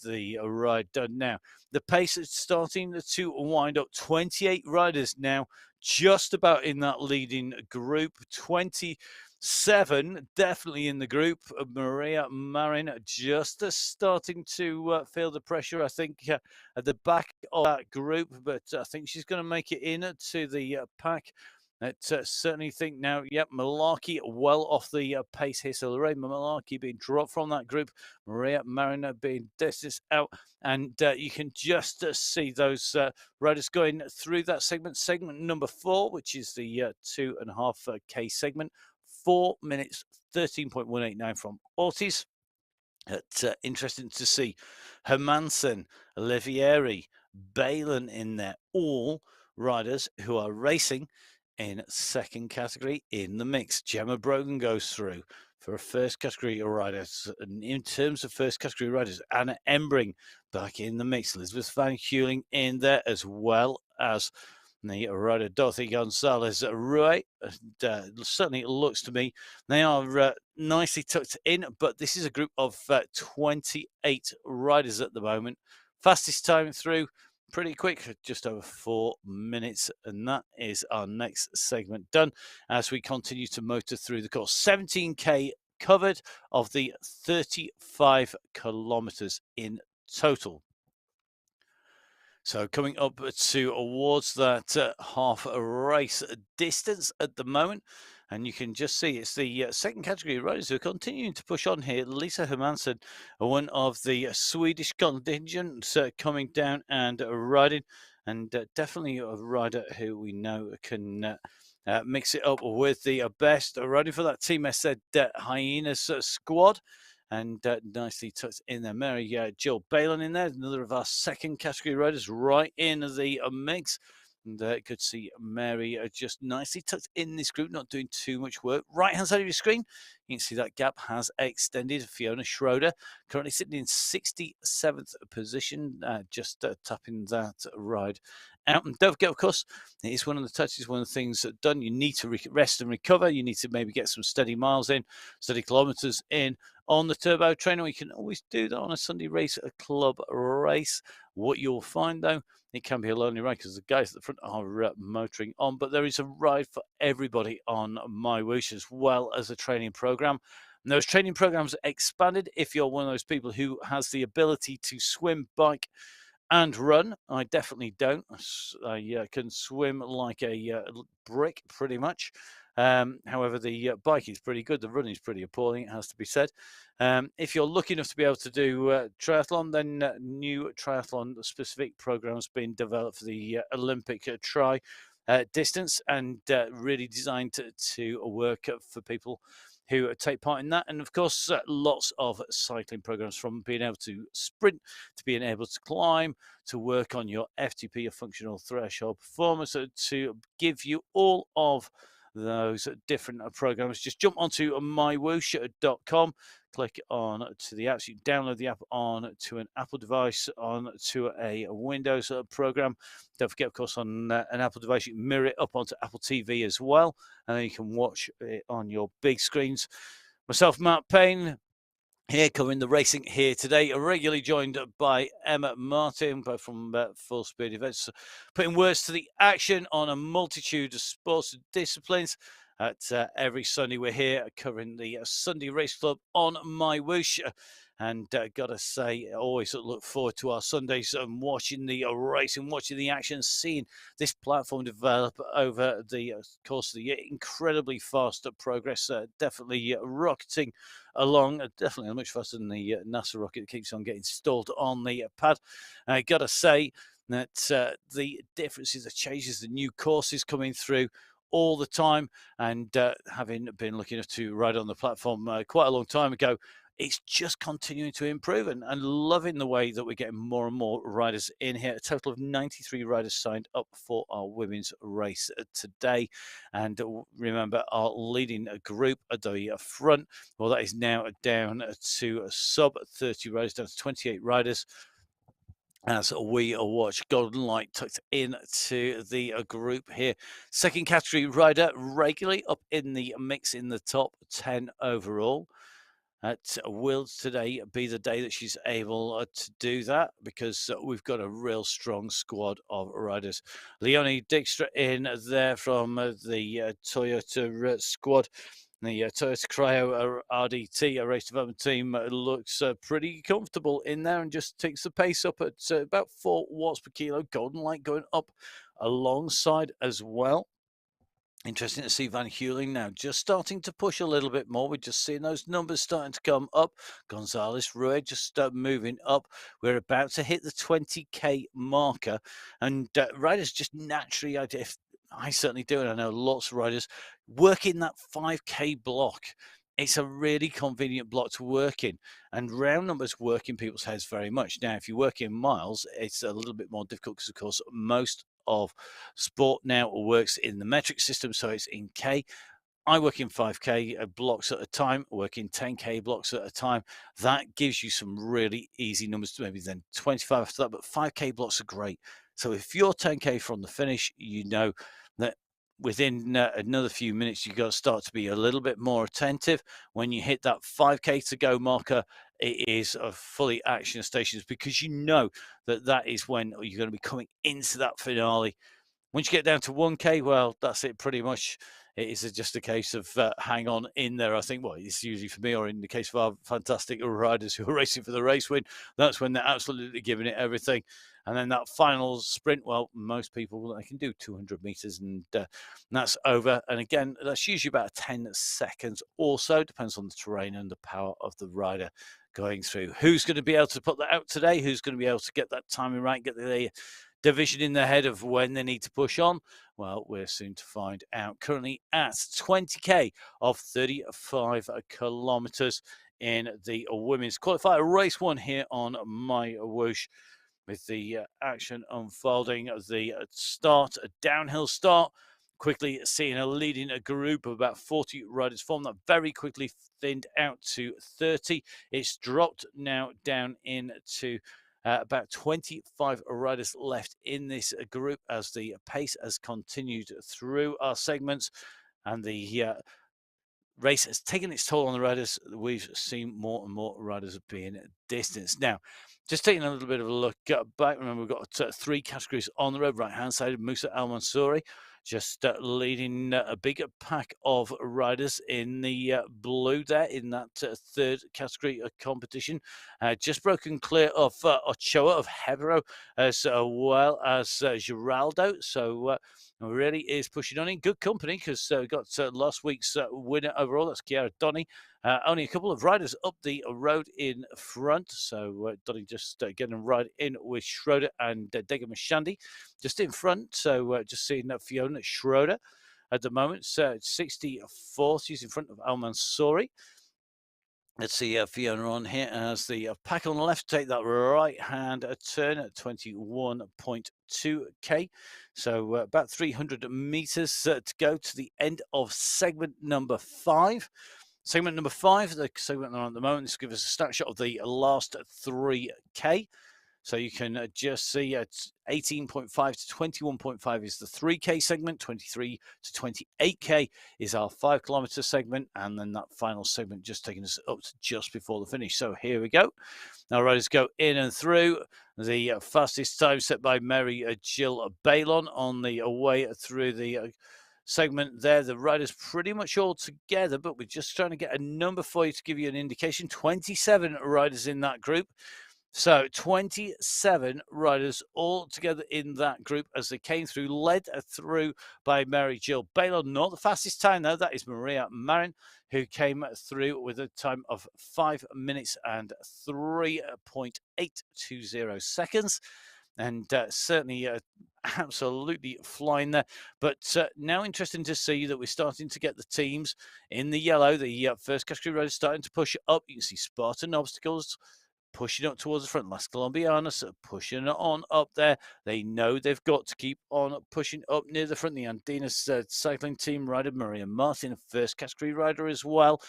the ride done now. The pace is starting to wind up. 28 riders now, just about in that leading group. 27 definitely in the group. Maria Marin just starting to feel the pressure, I think, at the back of that group, but I think she's going to make it in to the pack. Certainly think now, yep, Malarkey well off the pace here. So Lorraine Malarkey being dropped from that group, Maria Mariner being distanced out, and you can just see those riders going through that segment number 4, which is the 2.5K segment. 4 minutes 13.189 from Ortiz. Interesting to see Hermansen, Olivieri, Balin in there, all riders who are racing in second category in the mix. Gemma Brogan goes through for a first category riders. And in terms of first category riders, Anna Embring back in the mix. Elizabeth Van Heuling in there, as well as the rider Dorothy Gonzalez. Right, certainly it looks to me they are nicely tucked in, but this is a group of 28 riders at the moment. Fastest time through, pretty quick, just over 4 minutes, and that is our next segment done as we continue to motor through the course. 17K covered of the 35 kilometers in total. So coming up towards that half a race distance at the moment. And you can just see it's the second category riders who are continuing to push on here. Lisa Hermansson, one of the Swedish contingent, coming down and riding. And definitely a rider who we know can mix it up with the best. Riding for that Team SZ Hyenas squad. And nicely tucked in there, Mary Jill Balin in there, another of our second category riders right in the mix. And good to see Mary just nicely tucked in this group, not doing too much work. Right hand side of your screen, you can see that gap has extended. Fiona Schroeder currently sitting in 67th position, just tapping that ride out. And don't forget, of course, it is one of the touches, one of the things done. You need to rest and recover. You need to maybe get some steady miles in, steady kilometers in on the turbo trainer. You can always do that on a Sunday race, a club race. What you'll find, though, it can be a lonely ride because the guys at the front are motoring on, but there is a ride for everybody on MyWhoosh, as well as a training program. And those training programs are expanded if you're one of those people who has the ability to swim, bike, and run. I definitely don't. I can swim like a brick, pretty much. However, the bike is pretty good. The running is pretty appalling, it has to be said. If you're lucky enough to be able to do triathlon, then new triathlon-specific programs being developed for the Olympic tri distance, and really designed to work for people who take part in that. And of course, lots of cycling programs, from being able to sprint to being able to climb, to work on your FTP, your functional threshold performance, to give you all of those different programs. Just jump onto mywhoosh.com, click on to the apps. You can download the app on to an Apple device, on to a Windows program. Don't forget, of course, on an Apple device, you can mirror it up onto Apple TV as well, and then you can watch it on your big screens. Myself, Matt Payne, here covering the racing here today, regularly joined by Emma Martin, both from Full Speed Events, putting words to the action on a multitude of sports disciplines. At every Sunday, we're here covering the Sunday Race Club on MyWhoosh. And gotta say, I always look forward to our Sundays and watching the racing, watching the action, seeing this platform develop over the course of the year. Incredibly fast progress, definitely rocketing along, definitely much faster than the NASA rocket that keeps on getting installed on the pad. I gotta say that the differences, the changes, the new courses coming through all the time, and having been lucky enough to ride on the platform quite a long time ago, it's just continuing to improve, and loving the way that we're getting more and more riders in here. A total of 93 riders signed up for our women's race today. And remember, our leading group at the front, well, that is now down to a sub 30 riders, down to 28 riders, as we watch Golden Light tucked into the group here. Second category rider regularly up in the mix in the top 10 overall. Will today be the day that she's able to do that, because we've got a real strong squad of riders. Leonie Dijkstra in there from the Toyota squad. The Toyota Cryo RDT, a race development team, looks pretty comfortable in there and just takes the pace up at about 4 watts per kilo. Golden Light going up alongside as well. Interesting to see Van Heuling now just starting to push a little bit more. We're just seeing those numbers starting to come up. Gonzalez Ruiz just moving up. We're about to hit the 20k marker, and riders just naturally, if I certainly do, and I know lots of riders work in that 5k block. It's a really convenient block to work in, and round numbers work in people's heads very much. Now, if you work in miles, it's a little bit more difficult because, of course, most of sport now works in the metric system, so it's in K. I work in 5k blocks at a time, work in 10k blocks at a time. That gives you some really easy numbers, to maybe then 25 after that, but 5k blocks are great. So if you're 10k from the finish, you know that within another few minutes, you've got to start to be a little bit more attentive. When you hit that 5k to go marker, it is a fully action stations, because you know that that is when you're going to be coming into that finale. Once you get down to 1K, well, that's it pretty much. It is just a case of hang on in there. I think, well, it's usually for me, or in the case of our fantastic riders who are racing for the race win, that's when they're absolutely giving it everything. And then that final sprint, well, most people, they can do 200 meters and that's over. And again, that's usually about 10 seconds or so, depends on the terrain and the power of the rider going through. Who's going to be able to put that out today? Who's going to be able to get that timing right, get the division in their head of when they need to push on? Well, we're soon to find out. Currently at 20K of 35 kilometers in the women's qualifier race 1 here on MyWhoosh, with the action unfolding. The start, a downhill start, quickly seeing a leading group of about 40 riders form. That very quickly thinned out to 30. It's dropped now down into about 25 riders left in this group as the pace has continued through our segments, and the race has taken its toll on the riders. We've seen more and more riders being distanced. Now, just taking a little bit of a look back, remember we've got 3 categories on the road. Right-hand side, Musa Al Mansouri just leading a bigger pack of riders in the blue there in that 3rd category of competition. Just broken clear of Ochoa of Hebro, as well as Giraldo. So really is pushing on in good company, because we got last week's winner overall. That's Chiara Donny. Only a couple of riders up the road in front. So Donny just getting right in with Schroeder and Dega Mashandi just in front. So just seeing Fiona Schroeder at the moment. So 64. She's in front of Al Mansouri. Let's see Fiona on here as the pack on the left. Take that right hand turn at 21.2K. So about 300 meters to go to the end of segment number 5. Segment number 5, the segment on at the moment, this gives us a snapshot of the last 3K. So you can just see it's 18.5 to 21.5 is the 3K segment, 23 to 28K is our 5 kilometer segment, and then that final segment just taking us up to just before the finish. So here we go. Now riders go in and through. The fastest time set by Mary Jill Balon on the way through the segment there. The riders pretty much all together, but we're just trying to get a number for you to give you an indication. 27 riders in that group. So 27 riders all together in that group as they came through, led through by Mary Jill Baylor. Not the fastest time, though. That is Maria Marin, who came through with a time of 5 minutes and 3.820 seconds. And certainly absolutely flying there. But now interesting to see that we're starting to get the teams in the yellow. The first category riders starting to push up. You can see Spartan Obstacles pushing up towards the front. Las Colombianas are pushing on up there. They know they've got to keep on pushing up near the front. The Andinas cycling team rider Maria Martin, a first category rider as well.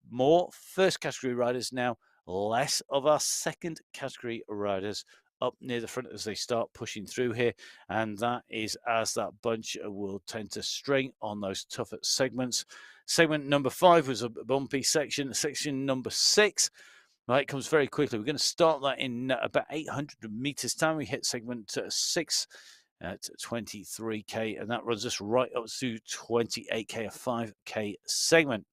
More first category riders now, less of our second category riders up near the front as they start pushing through here. And that is as that bunch will tend to string on those tougher segments. Segment number 5 was a bumpy section. Section number 6, right, comes very quickly. We're going to start that in about 800 meters time. We hit segment 6 at 23K, and that runs us right up to 28K, a 5K segment.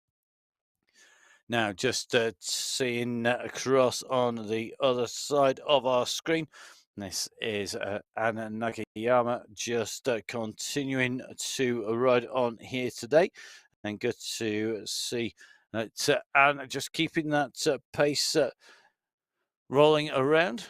Now, just seeing across on the other side of our screen, this is Anna Nagayama just continuing to ride on here today. And good to see that Anna just keeping that pace rolling around.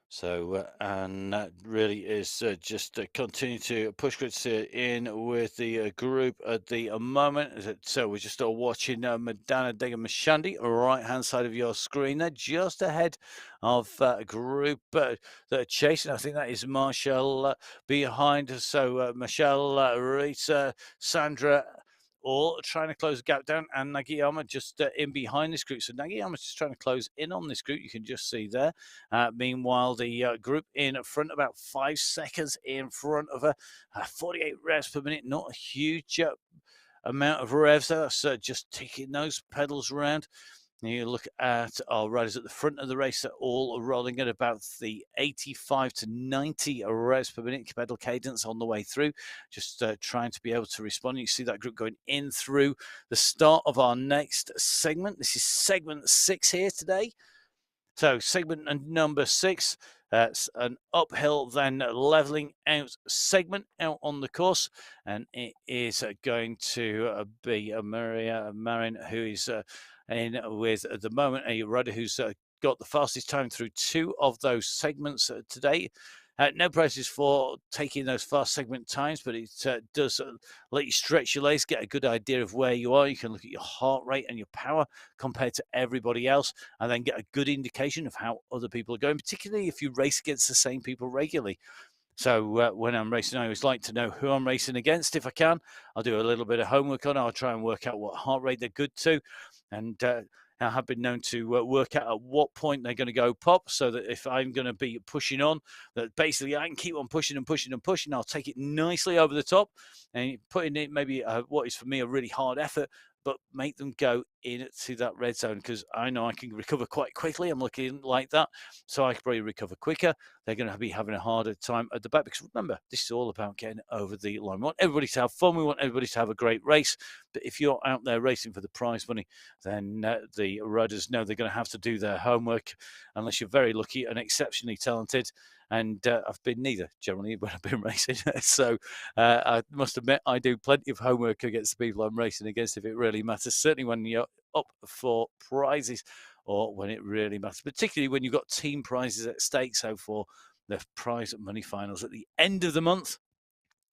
So, and that really is just continue to push grids in with the group at the moment. So we're just watching Madana Dega Mashandi, right hand side of your screen there, just ahead of a group that are chasing. I think that is Marshall behind. So Marshall, Rita, Sandra, all trying to close the gap down, and Nagayama just in behind this group. So Nagayama's just trying to close in on this group. You can just see there. Meanwhile, the group in front, about 5 seconds in front of her, 48 revs per minute. Not a huge amount of revs. That's just ticking those pedals around. You look at our riders at the front of the race, they're all rolling at about the 85 to 90 revs per minute pedal cadence on the way through, just trying to be able to respond. You see that group going in through the start of our next segment. This is segment 6 here today. So segment number 6, that's an uphill then leveling out segment out on the course, and it is going to be Maria Marin, who is in with at the moment a rider who's got the fastest time through 2 of those segments today. No prizes for taking those fast segment times, but it does let you stretch your legs, get a good idea of where you are. You can look at your heart rate and your power compared to everybody else, and then get a good indication of how other people are going, particularly if you race against the same people regularly. So when I'm racing, I always like to know who I'm racing against if I can. I'll do a little bit of homework on it. I'll try and work out what heart rate they're good to. And I have been known to work out at what point they're going to go pop, so that if I'm going to be pushing on, that basically I can keep on pushing and pushing and pushing. I'll take it nicely over the top and putting in maybe what is for me a really hard effort, but make them go into that red zone, because I know I can recover quite quickly. I'm looking like that, so I can probably recover quicker. They're going to be having a harder time at the back, because remember, this is all about getting over the line. We want everybody to have fun. We want everybody to have a great race. But if you're out there racing for the prize money, then the riders know they're going to have to do their homework, unless you're very lucky and exceptionally talented. And I've been neither, generally, when I've been racing. So I must admit, I do plenty of homework against the people I'm racing against if it really matters. Certainly when you're up for prizes, or when it really matters, particularly when you've got team prizes at stake. So for the prize money finals at the end of the month,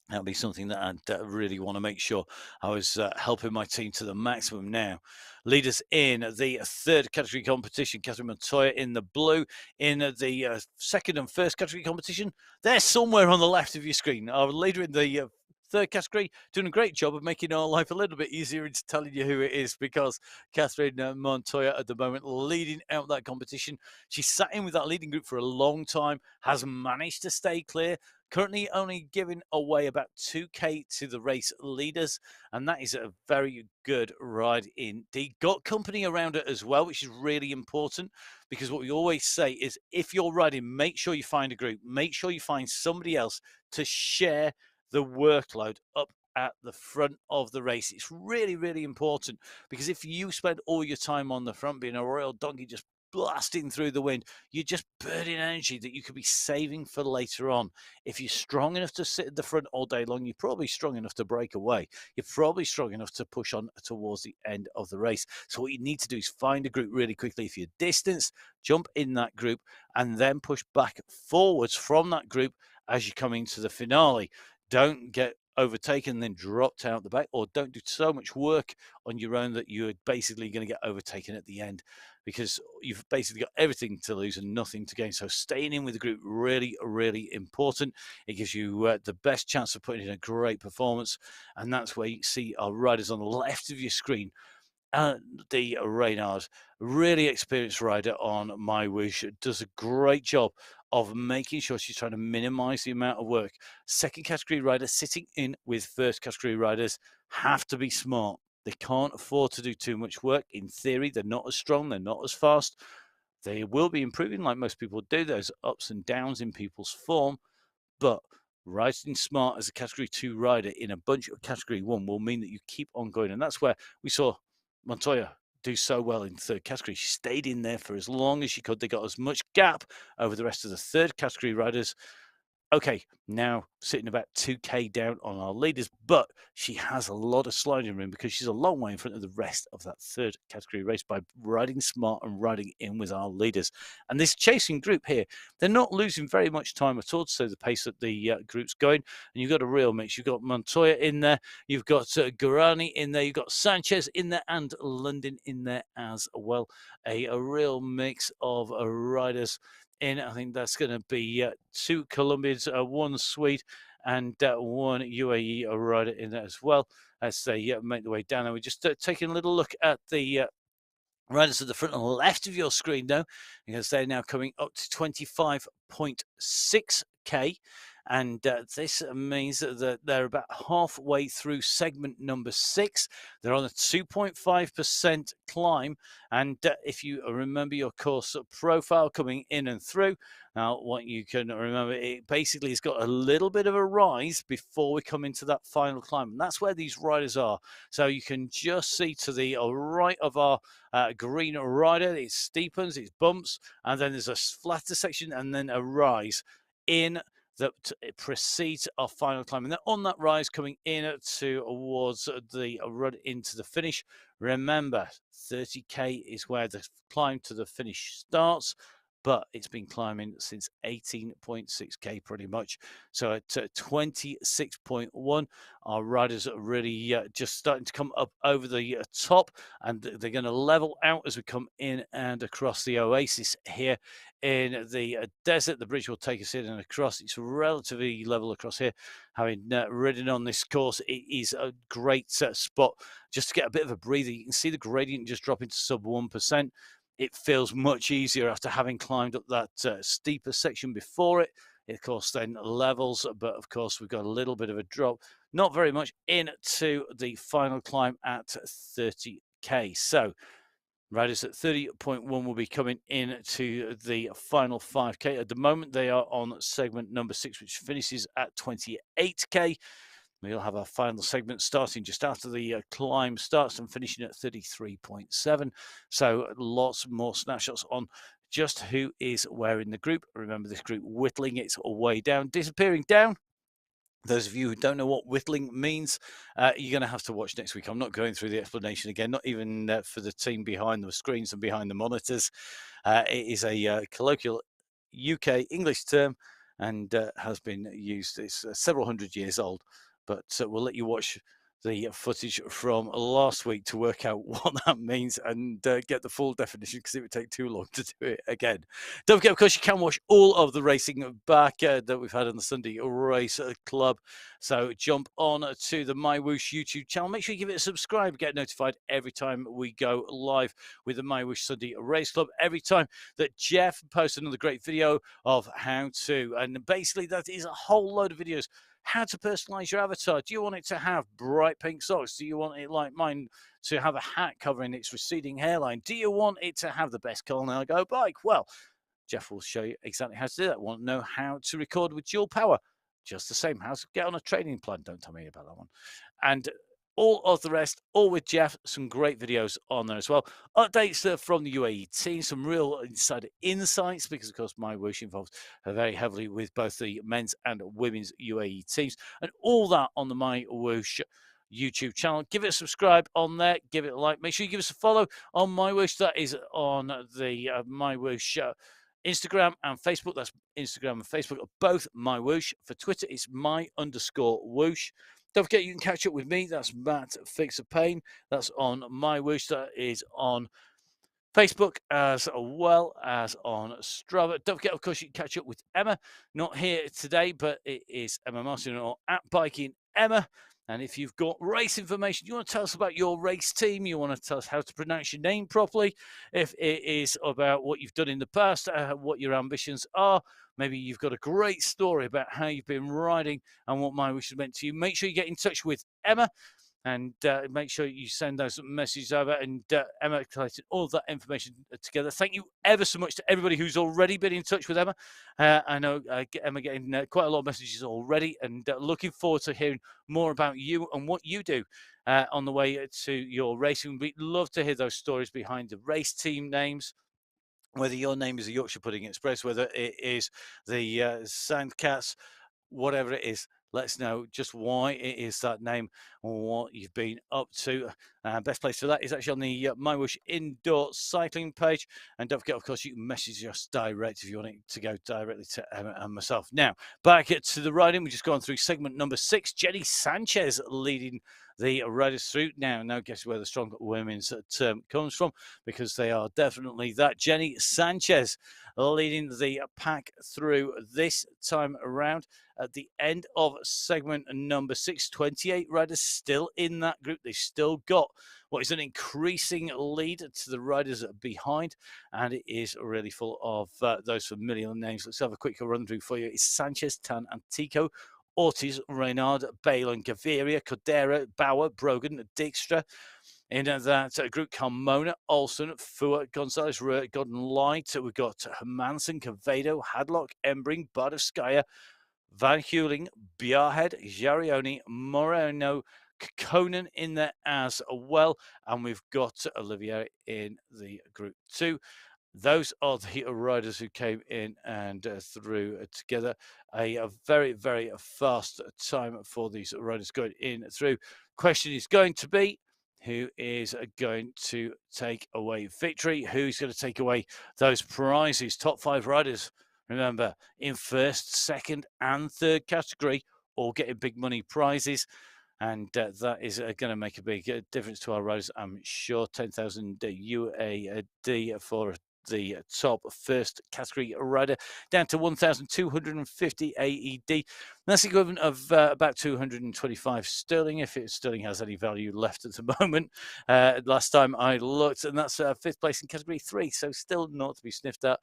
that'll be something that I'd really want to make sure I was helping my team to the maximum now. Leaders in the third category competition, Catherine Montoya in the blue. In the second and first category competition, they're somewhere on the left of your screen. Our leader in the third category doing a great job of making our life a little bit easier into telling you who it is, because Catherine Montoya at the moment leading out that competition. She's sat in with that leading group for a long time, has managed to stay clear, currently only giving away about 2k to the race leaders, and that is a very good ride indeed. Got company around it as well, which is really important, because what we always say is, if you're riding, make sure you find a group, make sure you find somebody else to share the workload up at the front of the race. It's really, really important, because if you spend all your time on the front being a royal donkey just blasting through the wind, you're just burning energy that you could be saving for later on. If you're strong enough to sit at the front all day long, you're probably strong enough to break away. You're probably strong enough to push on towards the end of the race. So what you need to do is find a group really quickly. If you're distanced, jump in that group and then push back forwards from that group as you come into the finale. Don't get overtaken and then dropped out the back, or don't do so much work on your own that you're basically going to get overtaken at the end, because you've basically got everything to lose and nothing to gain. So staying in with the group, really, really important. It gives you the best chance of putting in a great performance, and that's where you see our riders on the left of your screen. The Reynard, really experienced rider on MyWhoosh, does a great job of making sure she's trying to minimize the amount of work. Second category riders sitting in with first category riders have to be smart. They can't afford to do too much work. In theory, they're not as strong, they're not as fast. They will be improving like most people do. There's ups and downs in people's form, but riding smart as a category 2 rider in a bunch of category 1 will mean that you keep on going. And that's where we saw Montoya do so well in third category. She stayed in there for as long as she could. They got as much gap over the rest of the third category riders. Okay, now sitting about 2k down on our leaders, but she has a lot of sliding room, because she's a long way in front of the rest of that third category race by riding smart and riding in with our leaders. And this chasing group here, they're not losing very much time at all to say the pace that the group's going. And you've got a real mix. You've got Montoya in there, you've got Guarani in there, you've got Sanchez in there, and London in there as well. A real mix of riders in. I think that's going to be 2 Colombians, 1 Swede, and 1 UAE rider in there as well, as they make their way down. And we're just taking a little look at the riders at the front and left of your screen now, because they're now coming up to 25.6k. and this means that they're about halfway through segment number 6. They're on a 2.5% climb, and if you remember your course profile coming in and through, now what you can remember, it basically has got a little bit of a rise before we come into that final climb, and that's where these riders are. So you can just see to the right of our green rider, it steepens, it bumps, and then there's a flatter section and then a rise in that precedes our final climb. And then on that rise coming in towards the run into the finish, remember 30k is where the climb to the finish starts, but it's been climbing since 18.6k pretty much. So at 26.1, our riders are really just starting to come up over the top, and they're going to level out as we come in and across the oasis here in the desert. The bridge will take us in and across. It's relatively level across here. Having ridden on this course, it is a great spot just to get a bit of a breather. You can see the gradient just dropping to sub 1%. It feels much easier after having climbed up that steeper section before it. It, of course, then levels, but of course, we've got a little bit of a drop, not very much, into the final climb at 30k. So, riders at 30.1 will be coming in to the final 5k. At the moment, they are on segment number 6, which finishes at 28k. We'll have our final segment starting just after the climb starts and finishing at 33.7. So lots more snapshots on just who is where in the group. Remember, this group whittling its way down, disappearing down. Those of you who don't know what whittling means, you're going to have to watch next week. I'm not going through the explanation again, not even for the team behind the screens and behind the monitors. It is a colloquial UK English term and has been used. It's several hundred years old, but we'll let you watch the footage from last week to work out what that means and get the full definition, because it would take too long to do it again. Don't forget, of course, you can watch all of the racing back that we've had on the Sunday Race Club. So jump on to the MyWhoosh YouTube channel. Make sure you give it a subscribe. Get notified every time we go live with the MyWhoosh Sunday Race Club. Every time that Jeff posts another great video of how to, and basically that is a whole load of videos. How to personalize your avatar. Do you want it to have bright pink socks? Do you want it, like mine, to have a hat covering its receding hairline? Do you want it to have the best Colnago bike? Well, Jeff will show you exactly how to do that. Want to know how to record with dual power? Just the same. How to get on a training plan? Don't tell me about that one. And all of the rest, all with Jeff. Some great videos on there as well. Updates from the UAE team, some real insider insights, because of course MyWhoosh involves very heavily with both the men's and women's UAE teams, and all that on the MyWhoosh YouTube channel. Give it a subscribe on there, give it a like. Make sure you give us a follow on MyWhoosh. That is on the MyWhoosh Instagram and Facebook. That's Instagram and Facebook are both MyWhoosh. For Twitter, it's my_whoosh. Don't forget, you can catch up with me. That's Matt Fixer Pain. That's on MyWhoosh. That is on Facebook as well as on Strava. Don't forget, of course, you can catch up with Emma. Not here today, but it is Emma Martin or at Biking Emma. And if you've got race information, you want to tell us about your race team, you want to tell us how to pronounce your name properly, if it is about what you've done in the past, what your ambitions are, maybe you've got a great story about how you've been riding and what MyWhoosh has meant to you, make sure you get in touch with Emma. And make sure you send those messages over, and Emma collected all of that information together. Thank you ever so much to everybody who's already been in touch with Emma. I know Emma getting quite a lot of messages already, and looking forward to hearing more about you and what you do on the way to your racing. We'd love to hear those stories behind the race team names, whether your name is the Yorkshire Pudding Express, whether it is the Sandcats, whatever it is. Let us know just why it is that name or what you've been up to. Best place for that is actually on the MyWhoosh indoor cycling page. And don't forget, of course, you can message us direct if you want it to go directly to Emma and myself. Now, back to the riding. We've just gone through segment number 6. Jenny Sanchez leading the riders through. Now guess where the strong women's term comes from, because they are definitely that. Jenny Sanchez leading the pack through this time around. At the end of segment number 6, 28 riders still in that group. They've still got what is an increasing lead to the riders behind, and it is really full of those familiar names. Let's have a quick run through for you. It's Sanchez, Tan, Antico, Ortiz, Reynard, Bale, Gaviria, Cordera, Bauer, Brogan, Dijkstra. In that group, Carmona, Olsen, Fua, Gonzalez, Gordon Light. We've got Hermansen, Cavedo, Hadlock, Embring, Bardovskaya, Van Heuling, Bjarhead, Jarioni, Moreno, Conan in there as well. And we've got Olivier in the group 2. Those are the riders who came in and through together. A very, very fast time for these riders going in through. Question is going to be, who is going to take away victory? Who's going to take away those prizes? Top 5 riders, remember, in first, second, and third category, all getting big money prizes. And that is going to make a big difference to our riders, I'm sure. 10,000 UAD for the top first category rider, down to 1,250 AED. That's equivalent of about 225 sterling, if sterling has any value left at the moment. Last time I looked, and that's 5th place in category 3, so still not to be sniffed at.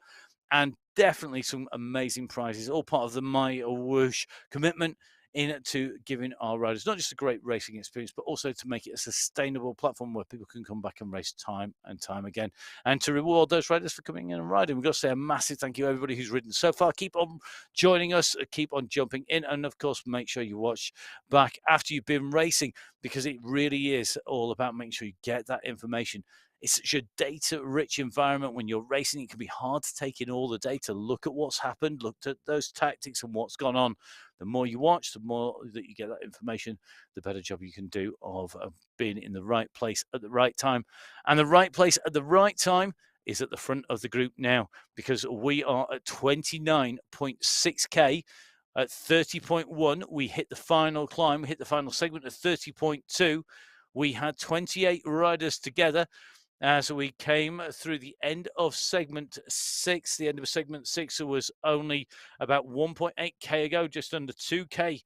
And definitely some amazing prizes, all part of the MyWhoosh commitment into giving our riders not just a great racing experience, but also to make it a sustainable platform where people can come back and race time and time again, and to reward those riders for coming in and riding. We've got to say a massive thank you to everybody who's ridden so far. Keep on joining us, keep on jumping in, and of course make sure you watch back after you've been racing, because it really is all about making sure you get that information. It's such a data-rich environment when you're racing. It can be hard to take in all the data, look at what's happened, look at those tactics and what's gone on. The more you watch, the more that you get that information, the better job you can do of being in the right place at the right time. And the right place at the right time is at the front of the group now, because we are at 29.6K. At 30.1, we hit the final climb, we hit the final segment at 30.2. We had 28 riders together as we came through the end of segment 6. The end of segment 6 was only about 1.8K ago, just under 2K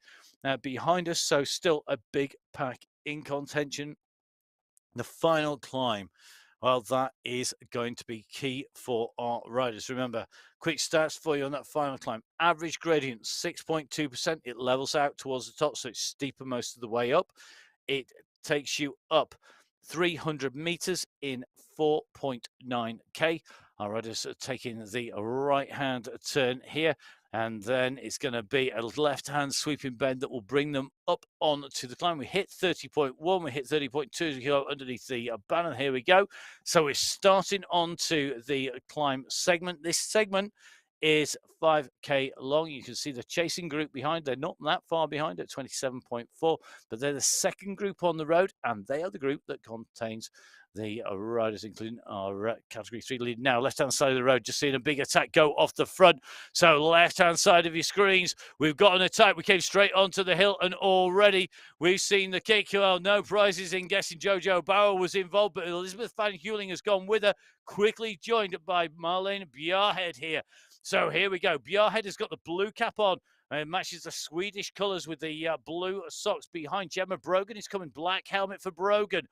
behind us. So still a big pack in contention. The final climb, well, that is going to be key for our riders. Remember, quick stats for you on that final climb. Average gradient, 6.2%. It levels out towards the top, so it's steeper most of the way up. It takes you up 300 meters in 4.9K. Our riders are taking the right-hand turn here, and then it's going to be a left-hand sweeping bend that will bring them up onto the climb. We hit 30.1, we hit 30.2 as we go underneath the banner. Here we go. So we're starting onto the climb segment. This segment is 5K long. You can see the chasing group behind. They're not that far behind at 27.4, but they're the second group on the road, and they are the group that contains the riders, including our category 3 lead. Now, left-hand side of the road, just seeing a big attack go off the front. So left-hand side of your screens, we've got an attack. We came straight onto the hill, and already we've seen the kick. Well, no prizes in guessing. Jojo Bauer was involved, but Elizabeth Van Heuling has gone with her, quickly joined by Marlene Bjarhead here. So here we go. Bjarhead has got the blue cap on. It matches the Swedish colours with the blue socks behind. Gemma Brogan is coming. Black helmet for Brogan.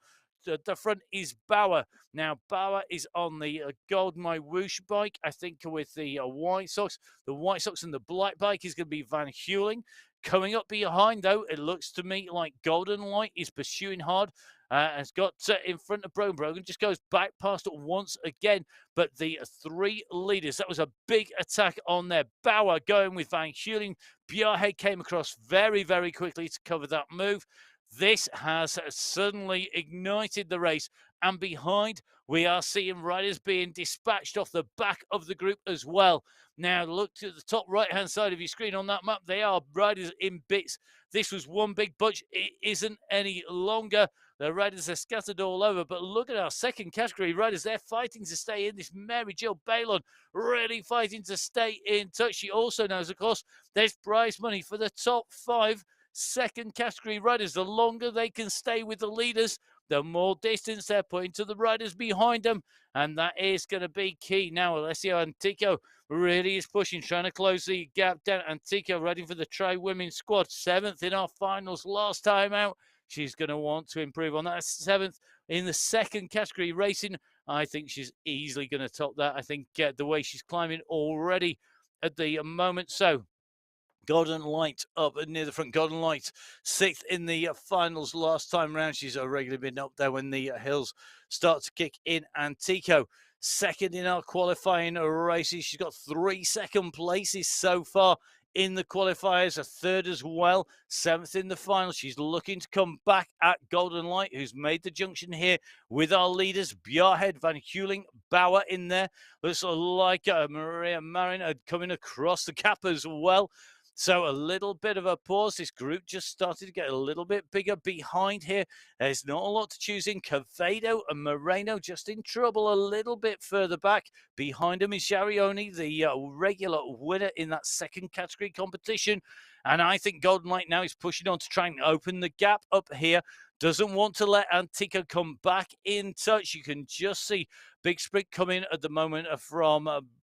The front is Bauer. Now, Bauer is on the gold MyWhoosh bike, I think, with the white socks. The white socks and the black bike is going to be Van Heuling. Coming up behind, though, it looks to me like Golden Light is pursuing hard. Has got in front of Brogan. Brogan just goes back past it once again. But the 3 leaders, that was a big attack on there. Bauer going with Van Heuling. Bjarhead came across very, very quickly to cover that move. This has suddenly ignited the race, and behind we are seeing riders being dispatched off the back of the group as well. Now look to the top right-hand side of your screen on that map. They are riders in bits. This was one big bunch. It isn't any longer. The riders are scattered all over, but look at our second category riders. They're fighting to stay in. This Mary Jill Balon really fighting to stay in touch. She also knows, of course, there's prize money for the top 5 second category riders. The longer they can stay with the leaders, the more distance they're putting to the riders behind them. And that is going to be key. Now, Alessio Antico really is pushing, trying to close the gap down. Antico ready for the tri-women squad. 7th in our finals last time out. She's going to want to improve on that. 7th in the second category racing. I think she's easily going to top that. I think the way she's climbing already at the moment. So Golden Light up near the front. Golden Light 6th in the finals last time round. She's regularly been up there when the hills start to kick in. Antico 2nd in our qualifying races. She's got 3 second places so far in the qualifiers, a 3rd as well, 7th in the final. She's looking to come back at Golden Light, who's made the junction here with our leaders. Bjarhead, Van Heuling, Bauer in there. Looks like Maria Marin coming across the gap as well. So a little bit of a pause. This group just started to get a little bit bigger behind here. There's not a lot to choose in. Cavado and Moreno just in trouble a little bit further back. Behind him is Jarioni, the regular winner in that second category competition. And I think Golden Light now is pushing on to try and open the gap up here. Doesn't want to let Antico come back in touch. You can just see big sprint coming at the moment from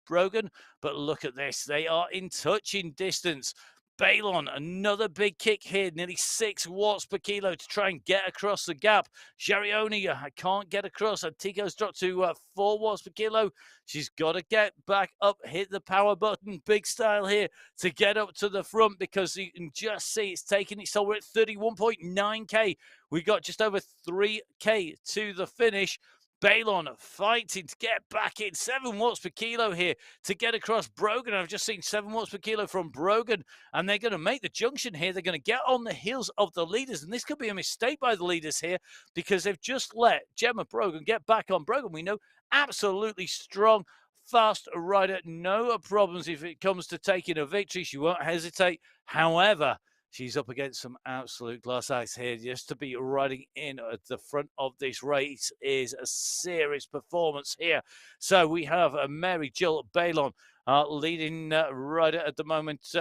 Brogan, but look at this. They are in touching distance. Balon, another big kick here, nearly 6 watts per kilo to try and get across the gap. Jarioni can't get across. Antico's dropped to 4 watts per kilo. She's got to get back up, hit the power button, big style here to get up to the front, because you can just see it's taking its toll. We're at 31.9k. We got just over 3k to the finish. Balon fighting to get back in. 7 watts per kilo here to get across Brogan. I've just seen 7 watts per kilo from Brogan, and they're going to make the junction here. They're going to get on the heels of the leaders, and this could be a mistake by the leaders here, because they've just let Gemma Brogan get back on. Brogan, we know, absolutely strong, fast rider. No problems if it comes to taking a victory. She won't hesitate. However, she's up against some absolute glass ice here. Just to be riding in at the front of this race is a serious performance here. So we have Mary Jill Balon, leading rider at the moment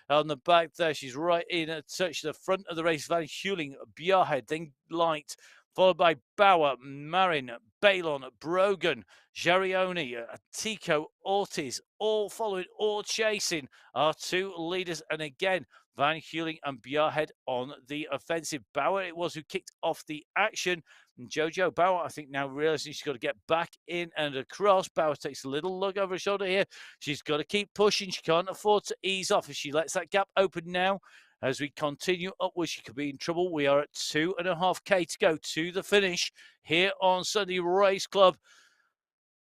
on the back there. She's right in at touch the front of the race. Van Heuling, Bjarhead, then Light, followed by Bauer, Marin, Balon, Brogan, Jarioni, Tico, Ortiz, all following, all chasing our 2 leaders. And again, Van Heuling and Bjarhead on the offensive. Bauer it was who kicked off the action. And Jojo Bauer, I think, now realizing she's got to get back in and across. Bauer takes a little look over her shoulder here. She's got to keep pushing. She can't afford to ease off. If she lets that gap open now, as we continue upwards, she could be in trouble. We are at 2.5k to go to the finish here on Sunday Race Club.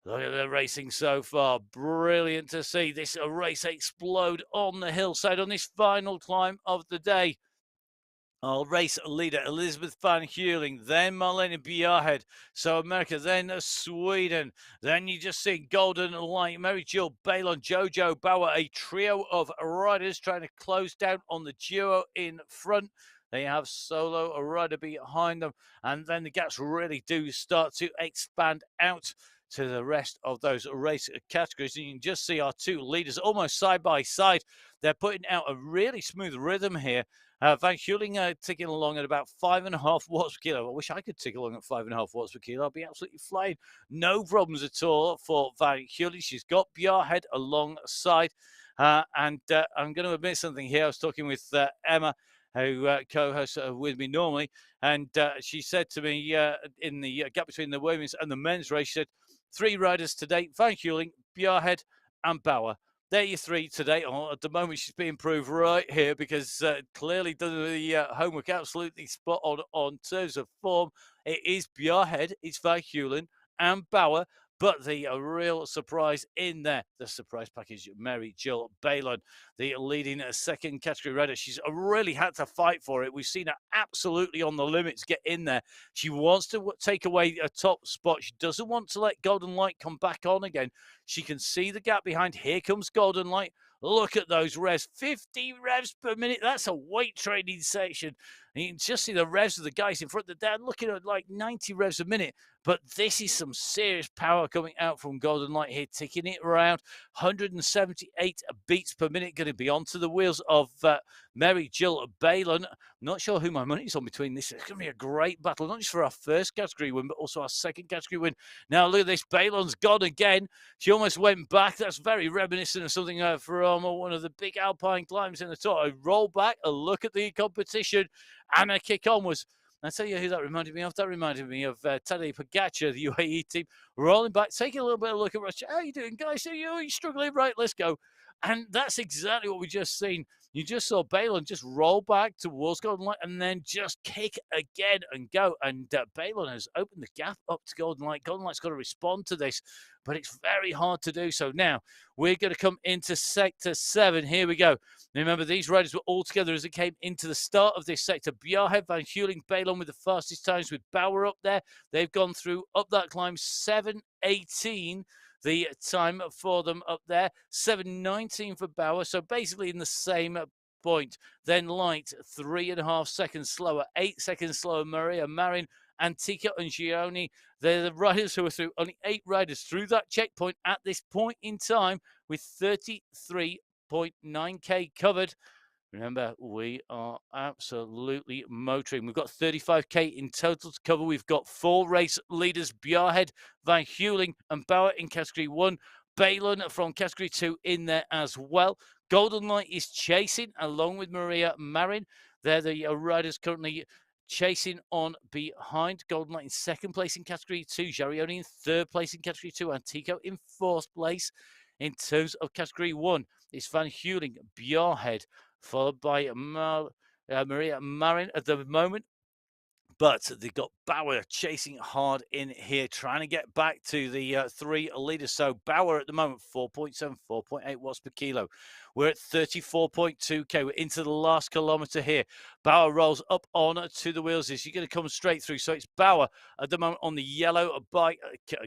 Look at the racing so far. Brilliant to see this race explode on the hillside on this final climb of the day. Our race leader, Elizabeth Van Heuling, then Marlene Bjarhead. So America, then Sweden. Then you just see Golden Light, Mary Jill Balon, Jojo Bauer, a trio of riders trying to close down on the duo in front. They have solo a rider behind them. And then the gaps really do start to expand out to the rest of those race categories. And you can just see our 2 leaders almost side by side. They're putting out a really smooth rhythm here. Van Heuling ticking along at about 5.5 watts per kilo. I wish I could tick along at 5.5 watts per kilo. I'd be absolutely flying. No problems at all for Van Heuling. She's got Bjarhead alongside. And I'm going to admit something here. I was talking with Emma, who co-hosts with me normally, and she said to me in the gap between the women's and the men's race, she said, 3 riders today: Van Heuling, Bjarhead, and Bauer. There you 3 today. Oh, at the moment, she's being proved right here, because clearly done the homework absolutely spot on terms of form. It is Bjarhead, it's Van Heuling, and Bauer. But the real surprise in there, the surprise package, Mary Jill Balon, the leading second category rider. She's really had to fight for it. We've seen her absolutely on the limits get in there. She wants to take away a top spot. She doesn't want to let Golden Light come back on again. She can see the gap behind. Here comes Golden Light. Look at those revs, 50 revs per minute. That's a weight training section. And you can just see the revs of the guys in front. They're looking at like 90 revs a minute. But this is some serious power coming out from Golden Light here, ticking it around 178 beats per minute. Going to be onto the wheels of Mary Jill Balon. Not sure who my money's on between this. It's going to be a great battle, not just for our first category win, but also our second category win. Now, look at this. Balon's gone again. She almost went back. That's very reminiscent of something from one of the big alpine climbs in the tour. A roll back, a look at the competition, and a kick onwards. I'll tell you who that reminded me of. That reminded me of Tadej Pogacar, the UAE team, rolling back, taking a little bit of a look at Russia. How you doing, guys? Are you struggling? Right, let's go. And that's exactly what we just seen. You just saw Balon just roll back towards Golden Light and then just kick again and go. And Balon has opened the gap up to Golden Light. Golden Light's got to respond to this, but it's very hard to do so. Now, we're going to come into Sector 7. Here we go. Remember, these riders were all together as it came into the start of this sector. Bjarhed, Van Heuling, Balon with the fastest times with Bauer up there. They've gone through up that climb 7:18. The time for them up there, 7:19 for Bauer. So basically in the same point. Then Light, 3.5 seconds slower, 8 seconds slower. Maria Marin, Antica and Gioni. They're the riders who are through. Only 8 riders through that checkpoint at this point in time with 33.9k covered. Remember, we are absolutely motoring. We've got 35k in total to cover. We've got 4 race leaders, Bjarhed, Van Heuling and Bauer in Category 1. Balon from Category 2 in there as well. Golden Light is chasing along with Maria Marin. They're the riders currently chasing on behind. Golden Light in 2nd place in Category 2. Jarioni in 3rd place in Category 2. Antico in 4th place. In terms of Category 1, it's Van Heuling, Bjarhed, followed by Maria Marin at the moment. But they've got Bauer chasing hard in here, trying to get back to the 3 leaders. So Bauer at the moment, 4.7, 4.8 watts per kilo. We're at 34.2k. We're into the last kilometre here. Bauer rolls up on to the wheels. Is she going to come straight through? So it's Bauer at the moment on the yellow bike,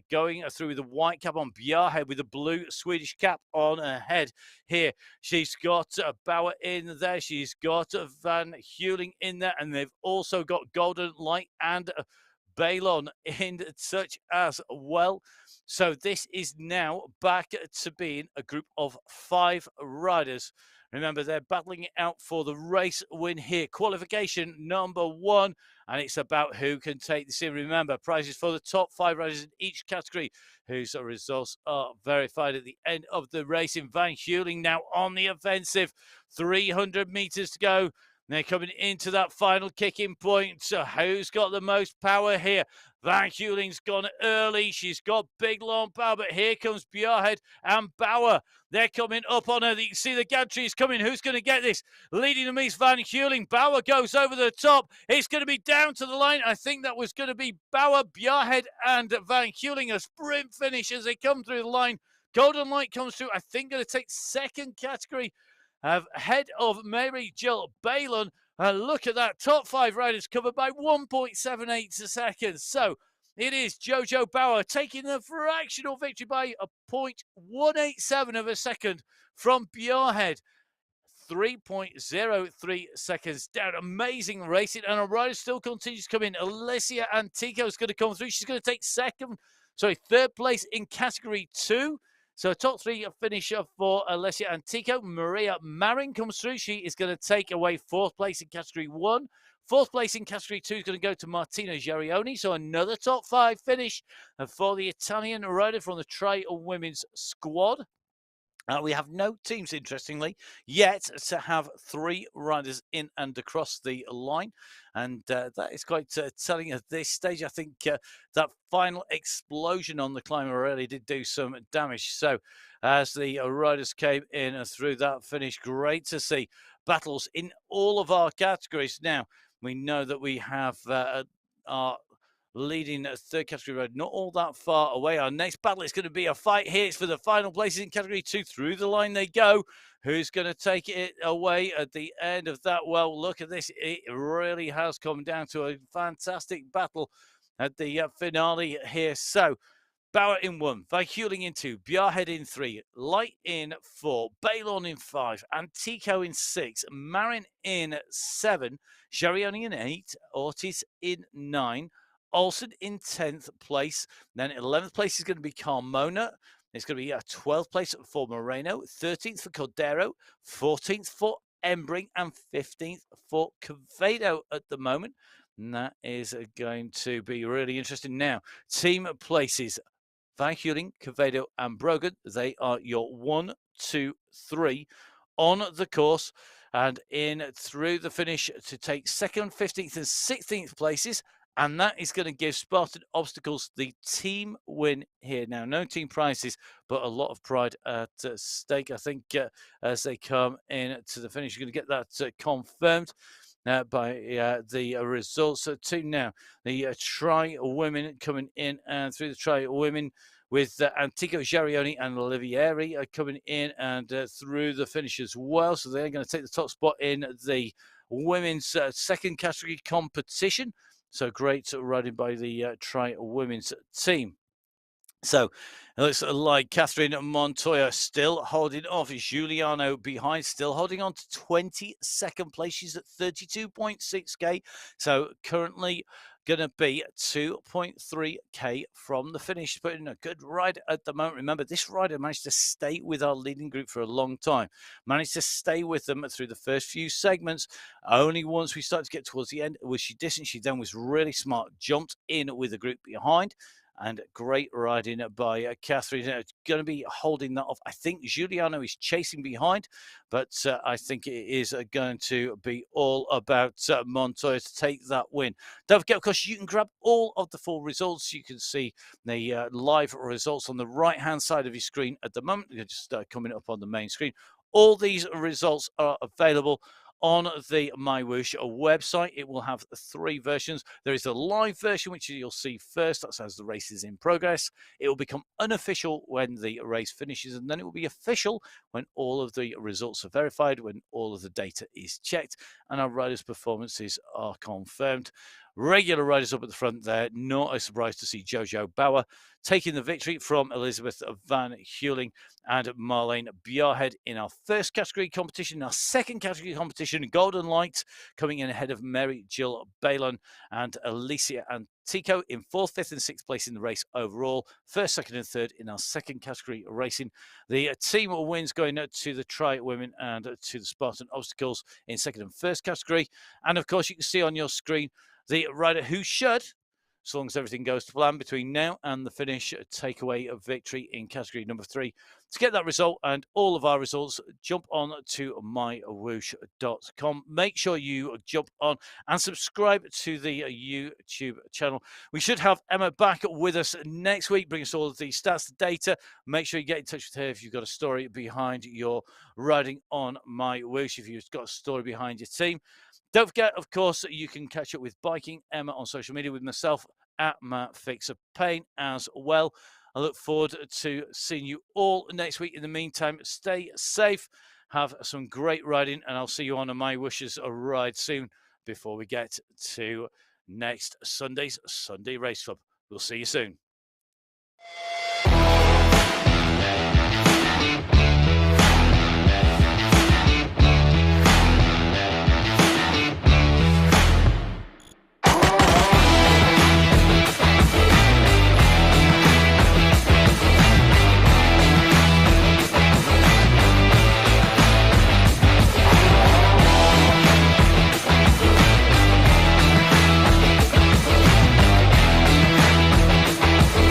going through with the white cap on. Bjarhed with the blue Swedish cap on her head here. She's got Bauer in there. She's got Van Heuling in there. And they've also got Golden Light and Balon in such as well. So this is now back to being a group of 5 riders. Remember, they're battling it out for the race win here. Qualification number 1, and it's about who can take this in. Remember, prizes for the top 5 riders in each category, whose results are verified at the end of the race. In Van Heuling now on the offensive, 300 meters to go. They're coming into that final kicking point. So who's got the most power here? Van Heuling's gone early. She's got big, long power, but here comes Bjarhed and Bauer. They're coming up on her. You can see the gantry is coming. Who's going to get this? Leading them is Van Heuling. Bauer goes over the top. It's going to be down to the line. I think that was going to be Bauer, Bjarhed, and Van Heuling. A sprint finish as they come through the line. Golden Light comes through. I think going to take 2nd category. Ahead of Mary Jill Balon. Look at that. Top 5 riders covered by 1.78 seconds. So it is Jojo Bauer taking the fractional victory by a 0.187 of a second from Bjarhed. 3.03 seconds down. Amazing racing. And a rider still continues to come in. Alessia Antico is going to come through. She's going to take 3rd place in Category 2. So top 3 finish for Alessia Antico. Maria Marin comes through. She is going to take away 4th place in Category 1. 4th place in Category 2 is going to go to Martina Giarioni. So another top 5 finish for the Italian rider from the Tri Women's squad. We have no teams, interestingly, yet to have 3 riders in and across the line. And that is quite telling at this stage. I think that final explosion on the climber really did do some damage. So as the riders came in through that finish, great to see battles in all of our categories. Now, we know that we have our leading 3rd category road, not all that far away. Our next battle is going to be a fight here. It's for the final places in Category 2. Through the line they go. Who's going to take it away at the end of that? Well, look at this. It really has come down to a fantastic battle at the finale here. So, Bauer in 1, Van Heuling in 2, Bjarhed in 3, Light in 4, Balon in 5, Antico in 6, Marin in 7, Giarioni in 8, Ortiz in 9, Olsen in 10th place. Then 11th place is going to be Carmona. It's going to be a 12th place for Moreno, 13th for Cordero, 14th for Embry, and 15th for Quevedo at the moment. And that is going to be really interesting. Now, team places. Van Heuling, Quevedo, and Brogan. They are your 1, 2, 3 on the course and in through the finish to take 2nd, 15th, and 16th places. And that is going to give Spartan Obstacles the team win here. Now, no team prizes, but a lot of pride at stake, I think, as they come in to the finish. You're going to get that confirmed by the results. Too now, the tri-women coming in and through the tri-women with Antico Jarioni and Olivieri coming in and through the finish as well. So they're going to take the top spot in the women's second category competition. So great riding by the tri-women's team. So it looks like Catherine Montoya still holding off. Giuliano behind, still holding on to 22nd place. She's at 32.6k. So currently going to be 2.3k from the finish. Putting in a good ride at the moment. Remember, this rider managed to stay with our leading group for a long time. Managed to stay with them through the first few segments. Only once we started to get towards the end was she distant. She then was really smart, jumped in with the group behind. And great riding by Catherine. Going to be holding that off. I think Giuliano is chasing behind, but I think it is going to be all about Montoya to take that win. Don't forget, of course, you can grab all of the full results. You can see the live results on the right-hand side of your screen at the moment. They're just coming up on the main screen. All these results are available on the MyWhoosh website. It will have 3 versions. There is a live version, which you'll see first. That says the race is in progress. It will become unofficial when the race finishes, and then it will be official when all of the results are verified, when all of the data is checked, and our riders' performances are confirmed. Regular riders up at the front there. Not a surprise to see Jojo Bauer taking the victory from Elizabeth Van Heuling and Marlene Bjarhead in our first category competition. Our second category competition, Golden Light, coming in ahead of Mary Jill Balon and Alicia Antico in 4th, 5th, and 6th place in the race overall. 1st, 2nd, and 3rd in our second category racing. The team wins going to the tri-women and to the Spartan Obstacles in 2nd and 1st category. And of course, you can see on your screen the rider who should, as long as everything goes to plan between now and the finish, take away a victory in category number 3. To get that result and all of our results, jump on to mywhoosh.com. Make sure you jump on and subscribe to the YouTube channel. We should have Emma back with us next week, bring us all of the stats, the data. Make sure you get in touch with her if you've got a story behind your riding on MyWhoosh, if you've got a story behind your team. Don't forget, of course, you can catch up with Biking Emma on social media with myself at Matt Fixer Pain as well. I look forward to seeing you all next week. In the meantime, stay safe, have some great riding, and I'll see you on a MyWhooshes ride soon before we get to next Sunday's Sunday Race Club. We'll see you soon.